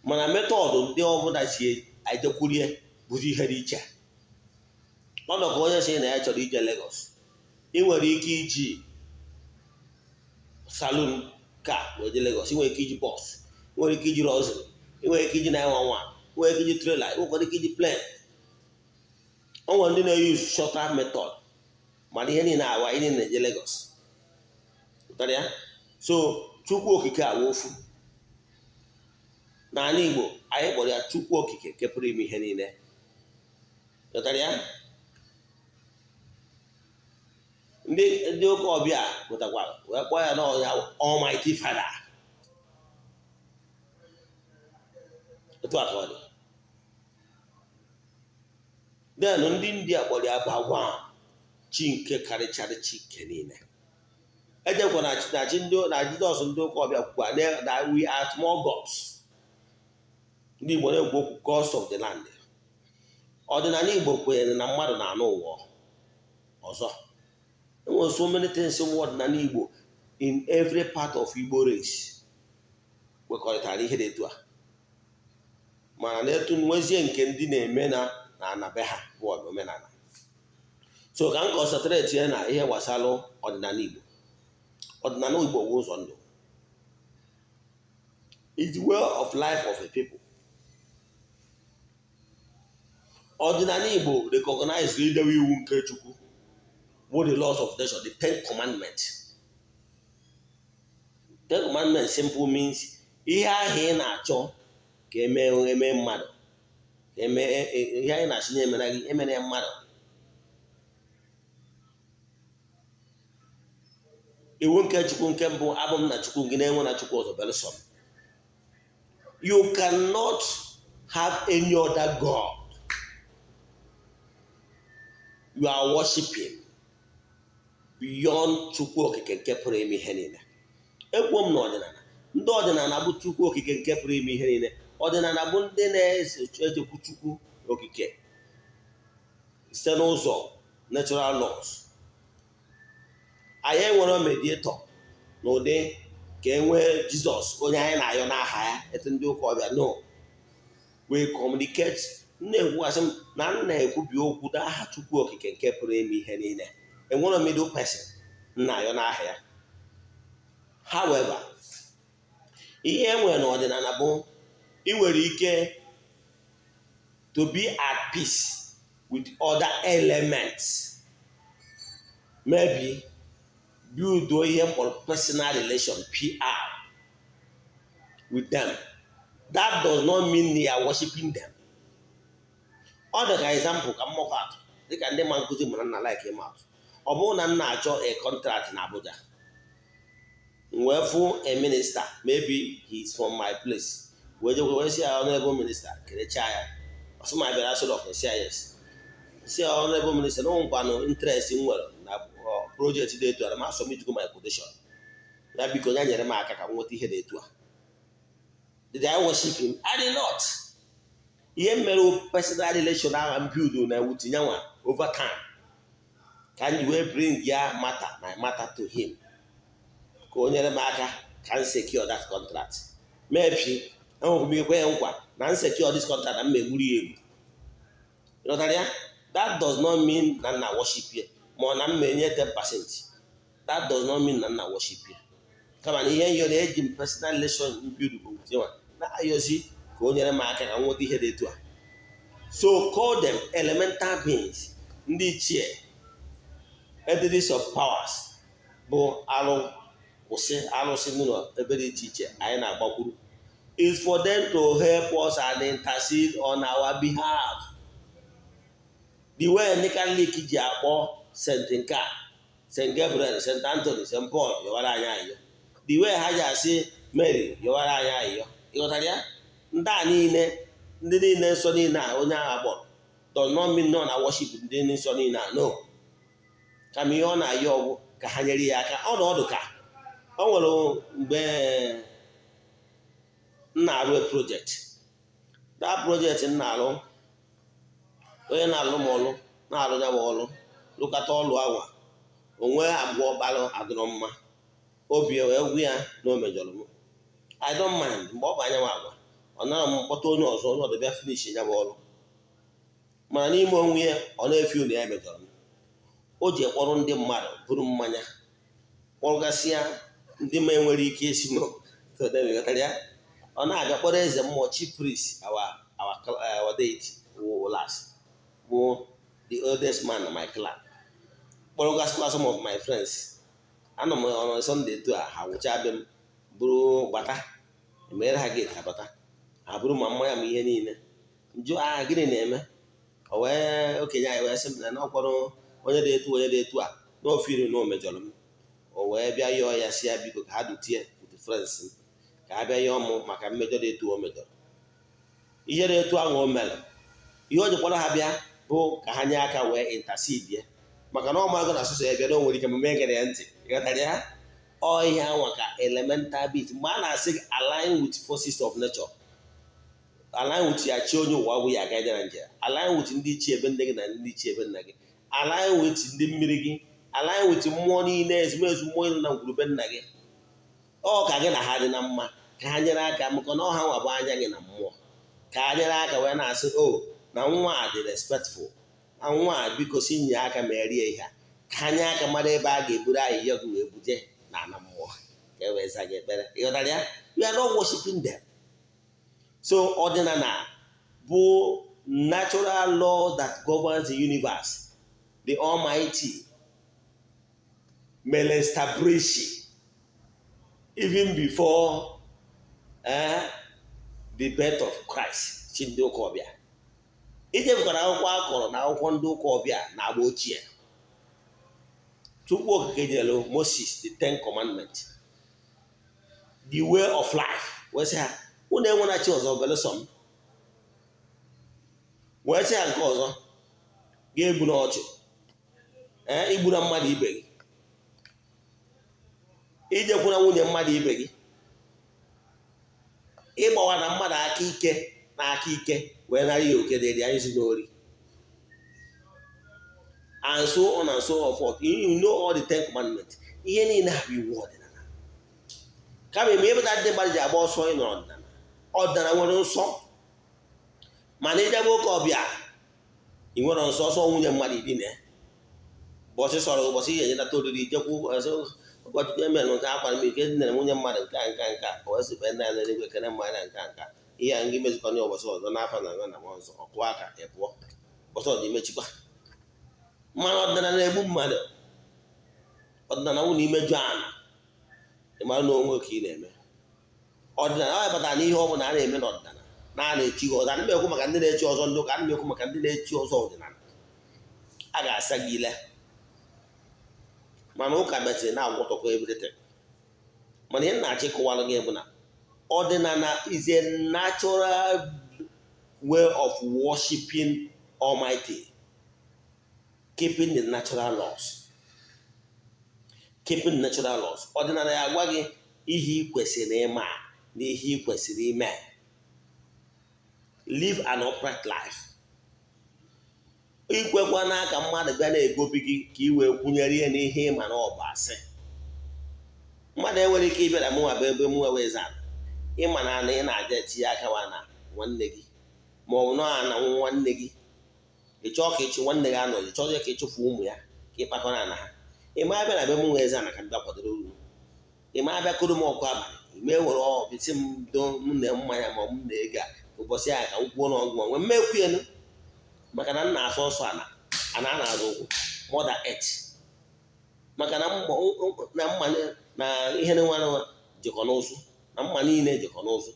Mana metọdụ ndị ọbụla si ejekwurie bụzi ihe dị iche. Ọnọdụ onye si na ya chọrọ ije Lagos, ị nwere ike iji saloon ka wee je Lagos, ị nwere ike iji bọs, ị nwere ike iji rosary, ị nwere ike iji 911, ị nwere ike iji trailer, ị nwere ike iji plane. O nwere ndị na-use shorter method, mana ihe niile awa ihe niile na-eje Lagos. Ụtara ya? So Chukwu okike a ofu. N'ala Igbo anyị kpọrọ ya Chukwu okike nke pụrụ ime ihe niile. Ụtara ya? Ndị ụka ọbịa pụtakwara wee kpọọ ya n'ọnya Almighty Father. Etu a ka ọ dị. Then ndị India kpọrọ ya Bhagwan, chi nke karịchara chi nke niile. Ejekwa na Jizọs ndị ụka ọbịa kwukwa that we are small gods. Ndị Igbo na-ekwu okwu gods of the land. Ọdịnala Igbo kwenyere na mmadụ na-anụ ụwa ọzọ. There were so many things in ọdịnala Igbo in every part of Igbo race. We call it ihe dị etu a. Mana na-etu nwezie nke ndị na-eme na be ha bụ omenala. So ka m concentrate ya na ihe gbasara ọdịnala Igbo. Ọdịnala Igbo bụ ụzọ ndụ. It's the way of life of a people. Ọdịnala Igbo recognize idewe iwu nke Chukwu, what the laws of nature, the 10 commandments. 10 commandments simple means ihe ahụ ị na-achọ ka eme mmadụ, ka ihe anyị na-achị emere gị emere mmadụ. Iwu nke Chukwu nke mbụ, abụ m na Chukwu gị na-enwe na Chukwu ọzọ belụsọ m. You cannot have any other God you are worshiping beyond Chukwu okike nke pụrụ ime ihe niile. Ekwuo m na ọdịnala, ndị ọdịnala bụ Chukwu okike nke pụrụ ime ihe niile. Ọdịnala bụ ndị na-ejekwu Chukwu okike site n'ụzọ natural laws. Anyị enwere mediator n'ụdị ka enwee Jizọs onye anyị na-ayọ n'aha ya, etu ndị ụka ọbịa. No, we communicate. Na-ekwugasị m na m na-ekwubi okwu n'aha Chukwu okike nke pụrụ ime ihe niile. Enwere middle person na-ayọ n'aha ya. However, ihe enwere n'ọdịnala bụ ị nwere ike to be at peace with other elements. Maybe build ihe mkpọrọ personal relation PR with them. That does not mean they are worshiping them. Ọ dị ka example ka mmụọ atụ dịka ndị ma nkụzi mara nna like him out. Ọ bụrụ na m na-achọ a contract na Abuja, wee fụ a minister, maybe he's from my place, wee si ya honorable minister kerecha ya ọsụma bịara sort of yes si ya honorable minister na nwekwanụ interest m nwere na project dị etu a ma submit go my quotation ya biko ya nyere m aka ka m nweta ihe dị etu a. Did I worship him? I did not. Ihe mere personal relation ahụ m build na wutinye nwa over time ka anyị wee bring ya my matter to him ka o nyere m aka ka m secure that contract. Maybe enwere m ekwe ya nkwa na m secure this contract na m megburu ya egwu. Ịghọtara ya? That does not mean na nna worship ya ma ọ na m menye 10%. That does not mean na nna worship ya. Kama na ihe nyere eji m personal relation build bụ wutinye nwa na-ayọzi ka o nyere m aka ka m nweta ihe dị etu a. So call them elemental beings. Ndị ichie entities of powers bụ alụsị n'ụlọ ebe dị iche iche anyị na-agbakwuru. Is for them to help us and intercede on our behalf. The way ndị Catholic ji akpọ St. Gabriel, St. Anthony, St. Paul yọwara anyị ayọ. The way ha ji asị Mary yọwara anyị ayọ. Ịghọtara ya? Ndị niile nsọ niile a onye agha gbọrọ does not mean na worship ndị nsọ niile a. No. Kama ihe ọ na-ayọ ọgwụ ka ha nyere ya aka. Ọdụ ka o nwere mgbe m na-arụ project. That project m na-arụ, onye na-alụ m ọlụ na-alụ ya ọlụ lụkọta ọlụ awa onwe abụọ gbalụ adịrọ mma obi wee gwu ya na o mejọrọ m. I don't mind mgbe ọ bụ anyanwụ agwa ọ nara m kpọta onye ọzọ onye ọdịbịa finish ya bụ ọrụ mana n'ime onwe ya ọ na-efi ụlọ ya mejọrọ m. O ji kpọrọ ndị mmadụ buru mmanya kpọrọgasịa ndị ma enwere ike isi ya. Ọ na-abịa kpọrọ eze mmụọ chief priest our deity last bụ the oldest man in my clan kpọrọgasịkwa some of my friends. Anọ m on Sunday etu a ha wụcha be m bụrụ gbata emere ha gate abata ha bụrụ ma mmanya m ihe niile njụ gịnị na-eme o wee okenye anyị wee sị m na ọkpọrọ onye dị etu a n'ofiri na o mejọrọ m. O wee bịa yọọ ya si ya biko ka ha dutie with friends ka ha bịa yọọ m maka mmejọ dị etu o mejọrọ. Ihe dị etu ahụ o mere ihe o ji kpọrọ ha bịa bụ ka ha nye aka wee intercede ya maka na ọ mago na asụsụ ya bịa na o nwere ike meme gere ya ntị. Ịghọtara ya? Ọ ihe anwa ka elemental beings mgbe a na-asị align with forces of nature, align with ya chi onye ụwa bụ ya agaghị na nje, align with ndị ichie ebe nne gị na ndị ichie ebe nna gị, align with ndị mmiri gị, align with mmụọ niile ezumezu mmụọ niile na ngwurube nna gị. Ọ ka gị na ha dị na mma ka ha nyere aka maka na ọha nwa bụ anya gị na mmụọ ka ha nyere aka wee na-asị o na nwa a dị respectful na nwa a biko si nye aka ma erie ihe ka ha nye aka mara ebe a ga-eburu ahịhịa gị wee buje na ana mmụọ ka e wee za gị ekpere. Ịghọtara ya? You are not worshiping them. So ọdịnala bụ natural law that governs the universe. The Almighty may establish even before the birth of Christ. Ndị ụka ọbịa ijebụkara akwụkwọ akọrọ na akwụkwọ ndị ụka ọbịa na agba ochie Chukwu okike nyere Moses the 10 commandments, the way of life. Wee sị ha unu enwena chi ọzọ belụsọ m. Wee sị ha nke ọzọ ga-egbu n'ọchụ igbura mmadụ ibe gị, ijekwuna nwunye mmadụ ibe gị, ịgbawa na mmadụ aka ike wee nara ya oke dị anyị si n'ori, and so on and so forth. You know all the 10 commandments. Ihe niile ha bụ iwu ọdịnala. Kama eme ebe ndị mmadụ ji agba ọsọ ịnọ ọdịnala nwere nsọ mana ijebe oke ọbịa ị nwere nsọ ọsọ nwunye mmadụ idina bọsị sọrọ ụbọchị ihe nyeta oriri jekwu ụbọchị emenụ nke akwara m ike dinere nwunye mmadụ nka wesịbe nna ya na-egwe ekene mmanya nka ihe a nga imezikọ nye ụbọchị ọzọ n'afọ na na mmụọ nsọ ọkụ aka pụọ ụbọchị ọzọ imechikwa. Mmanụ ọdịnala na-egbu mmadụ ọdịnala nwụ n'imeju ana ịmara na onwe ka ị na-eme ọdịnala ọ batara n'ihe ọ bụla a na-eme n'ọdịnala na a na-echi gị ọzọ. Ana m ekwu maka ndị na-echi ọzọ ndị ụka, ana m ekwu maka ndị na-echi ọzọ ọdịnala. A ga-asa gị ile mana ụka metịrị na-agwọtọkwa everything. Mana ihe na-achị kụwara gị bụ na ọdịnala is a natural way of worshiping Almighty, keeping the natural laws. Keeping the natural laws. Ọdịnala ya agwa gị ihe ị kwesịrị ịma na ihe ị kwesịrị ime. Live an upright life. Ikwekwa n'aka mmadụ bịa na-egobi gị ka ị wee kwunyere ihe n'ihe ịma na ọ bụ asị. Mmadụ enwere ike ịbịara mụnwa bụ ebe mụnwa wee zana ịma na ị na-aja etinye aka na nwanne gị ma ọ bụ na nwanne gị ịchọọ ka ịchụ nwanne gị anọ, ịchọọ ka ịchụfu ụmụ ya ka ịkpakọrọ na ha. Ịma abịa na be m wee zana ka ndị kwadoro uru. Ịma abịa kụrụ m ọkụ abalị ime were ọbịsị m do m na mmanya ma m na-ego ụbọchị ya ka m kwuo n'ọgwụ nwe mmekwu elu maka na m na-asọ ọsọ ana a na-azụ ụkwụ mother earth maka na mma na ihe nwa jikọ n'ụzụ na mma niile jikọ n'ụzụ.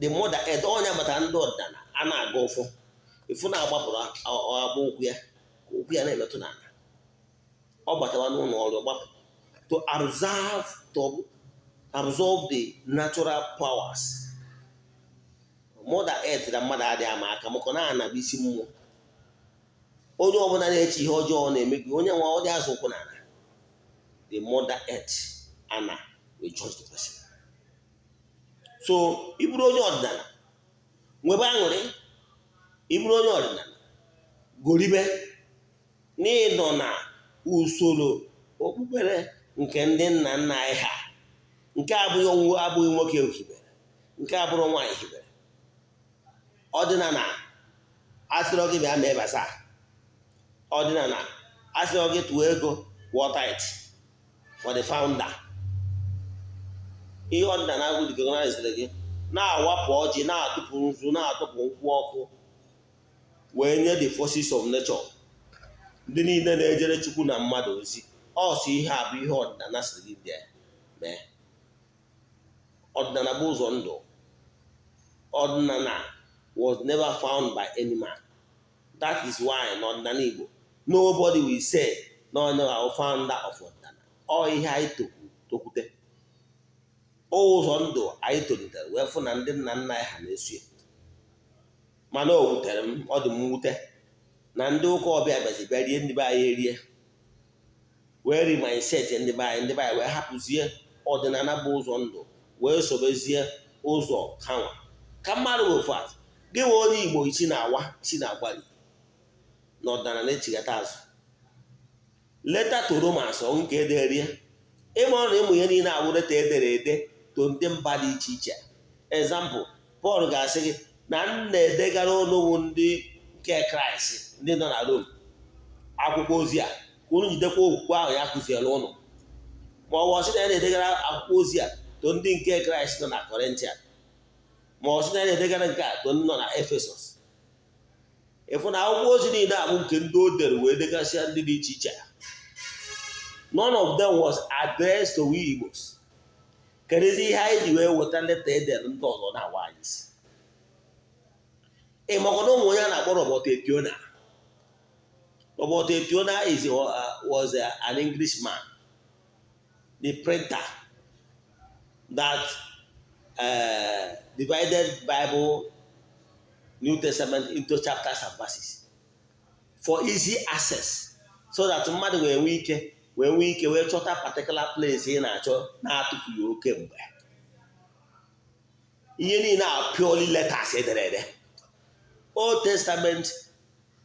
The mother earth onye batara ndị ọdịnala a na-aga ụfụ ifu na-agbapụrụ agba ụkwụ ya ka ụkwụ ya na-emetụ n'ala. Ọ batawa n'ụlọ ọrụ gbapụ to absorb the natural powers. Mother earth na mmadụ adịghị ama aka maka na anabụ isi mmụọ. Onye ọbụla na-eche ihe ọjọọ na-eme gị onye nwa ọ dị azụ ụkwụ n'ala. The mother earth ana will judge the person. So ịbụrụ onye ọdịnala nwebe aṅụrị, ịbụrụ onye ọdịnala goribe n'ịnọ na usoro okpukpere nke ndị nna nna anyị ha, nke abụghị nwoke hibere, nke abụrụ nwaanyị hibere. Ọdịnala asịrọ gị bịa mee basa, ọdịnala asịrọ gị tụọ ego wọtait for the founder. Ihe ọdịnala ahụ dịgọnaiziri gị na-awapụ ọjị, na-atụpụ nzu, na-atụpụ nkwụ ọkụ wee nye the forces of nature ndị niile na-ejere Chukwu na mmadụ ozi. Ọsọ ihe a bụ ihe ọdịnala siri gị bịa mee. Ọdịnala bụ ụzọ ndụ. Ọdịnala was never found by any man. That is why n'ọdịnala Igbo nobody will say na onye ahụ founder of ọdịnala. Ọ ihe anyị tokwute ụzọ ndụ anyị tolitere wee fụ na ndị nna nna anyị ha na-eso ya. Mana o wutere m, ọ dị m mwute na ndị ụka ọbịa bịazi bịa rie ndị be anyị erie wee ri mindset ndị be anyị wee hapụzie ọdịnala bụ ụzọ ndụ wee sobezie ụzọ ha nwa. Ka mmadụ wefu atụ gị nwe onye Igbo isi na-agwali na ọdịnala na-echigata azụ. Leta to Romans nke ederie ịma ọrụ ịmụ ihe niile awụ leta edere ede to ndị mba dị iche iche. Example, Paul ga-asị gị na m na-edegara ọnụwụ ndị nke Kraịst ndị nọ na Rome akwụkwọ ozi a ka unu jidekwa okwukwe ahụ ya kụziere ụnụ. Ma ọ bụ sị na ya na-edegara akwụkwọ ozi a to ndị nke Kraịst nọ na Korintia, ma ọ sị na ya na-edegara nke a to ndị nọ na Efesọs. Ịfụ na akwụkwọ ozi niile abụ nke ndị o dere wee degasịa ndị dị iche iche. None of them was addressed to we Igbos. Kedụzi ihe anyị ji wee weta leta edere ndị ọzọ na-awa anyị isi. Ịmakọna ụmụ onye a na-akpọ Robert Etiona. Robert Etiona was an Englishman, the printer that divided Bible, New Testament into chapters and verses for easy access, so that mmadụ wee nwee ike wee chọta particular place ị na-achọ na-atụfughị oke mgbe. Ihe niile a purely letters ederede. Old Testament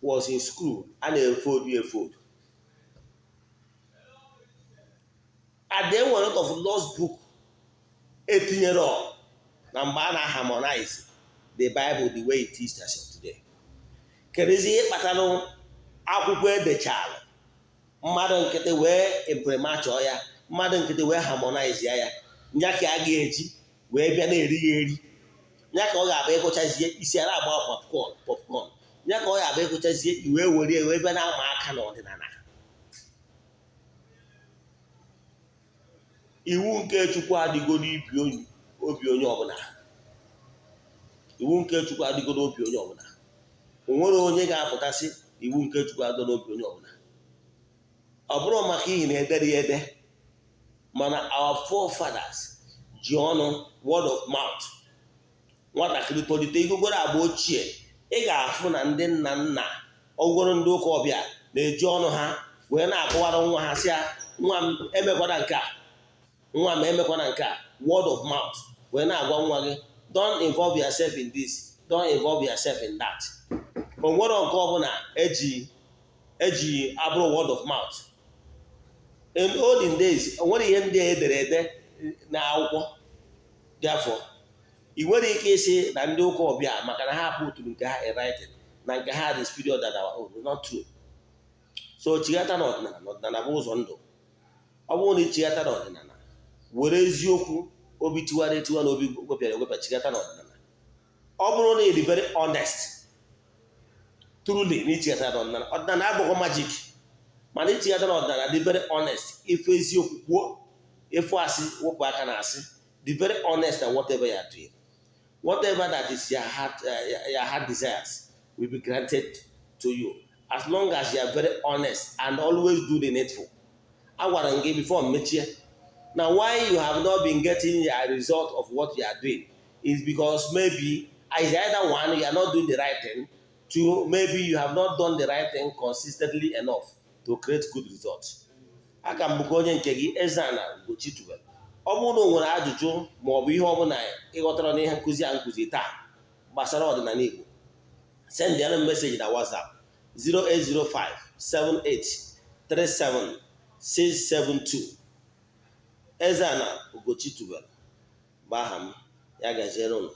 was in school a na-efold. At the end of the lost book etinyere na mgbe a na-harmonize the Bible the way it is as of today. Kedụzi ihe kpatara akwụkwọ edechala mmadụ nkịtị wee imprimatur ya, mmadụ nkịtị wee harmonize ya nya ka a ga-eji wee bịa na-eri ya eri, nya ka ọ ga-abụ ịkụchazie isi ara agba popcorn, nya ka ọ ga-abụ ịkụchazie iwe were wee bịa na-ama aka n'ọdịnala. iwu nke Chukwu adịgo obi onye ọbụla. Iwu nke Chukwu adịgo n'obi onye ọbụla. O nwere onye ga-apụtasị iwu nke Chukwu adịgo n'obi onye ọbụla. Ọ bụrụ maka ihi na edere ya ede, mana our forefathers ji ọnụ, word of mouth. Nwatakịrị tolite igogoro agba ochie, ị ga-afụ na ndị nna nna ọgwụgwọrọ ndị ụka ọbịa na-eji ọnụ ha wee na-akọwara nwa ha sị ya, nwa m emekwana nke a, nwa m emekwana nke a, word of mouth wee na-agwa nwa gị, don't involve yourself in this, don't involve yourself in that. O nwere nke ọbụla eji abụrụ word of mouth. In olden days, o nwere ihe ndị edere ede na akwụkwọ dị afọ. Ị nwere ike isi na ndị ụka ọbịa maka na ha pụtụrụ nke ha writing na nke ha dị spirit that our own, not true. So chighata n'ọdịnala bụ ụzọ ndụ. Ọ bụrụ na ichighata n'ọdịnala, were eziokwu obi tiwara etiwa na obi gwepịara egwepịa, chighata n'ọdịnala. Ọ bụrụ na ị dị very honest, truly na ichighata n'ọdịnala, ọdịnala abụghị magic, mana ichighata n'ọdịnala dị very honest, ife eziokwu kwuo, ife asị wepụ aka na asị, be very honest at whatever you are doing. Whatever that is your heart desires will be granted to you, as long as you are very honest and always do the needful. I want to give before mechie. Now, why you have not been getting a result of what you are doing is because maybe either one, you are not doing the right thing. Two, maybe you have not done the right thing consistently enough to create good results. Aka m bụkwa onye nke gị, Eze-Ana Ugochitubelu. Ọ bụrụ na o nwere ajụjụ ma ọ bụ ihe ọbụla ịghọtara n'ihe nkụzi a nkụzi taa gbasara ọdịnala Igbo, send ya message na WhatsApp 08057837672. Eze-Ana Ugochitubelu bụ aha m. Ya gaziere unu.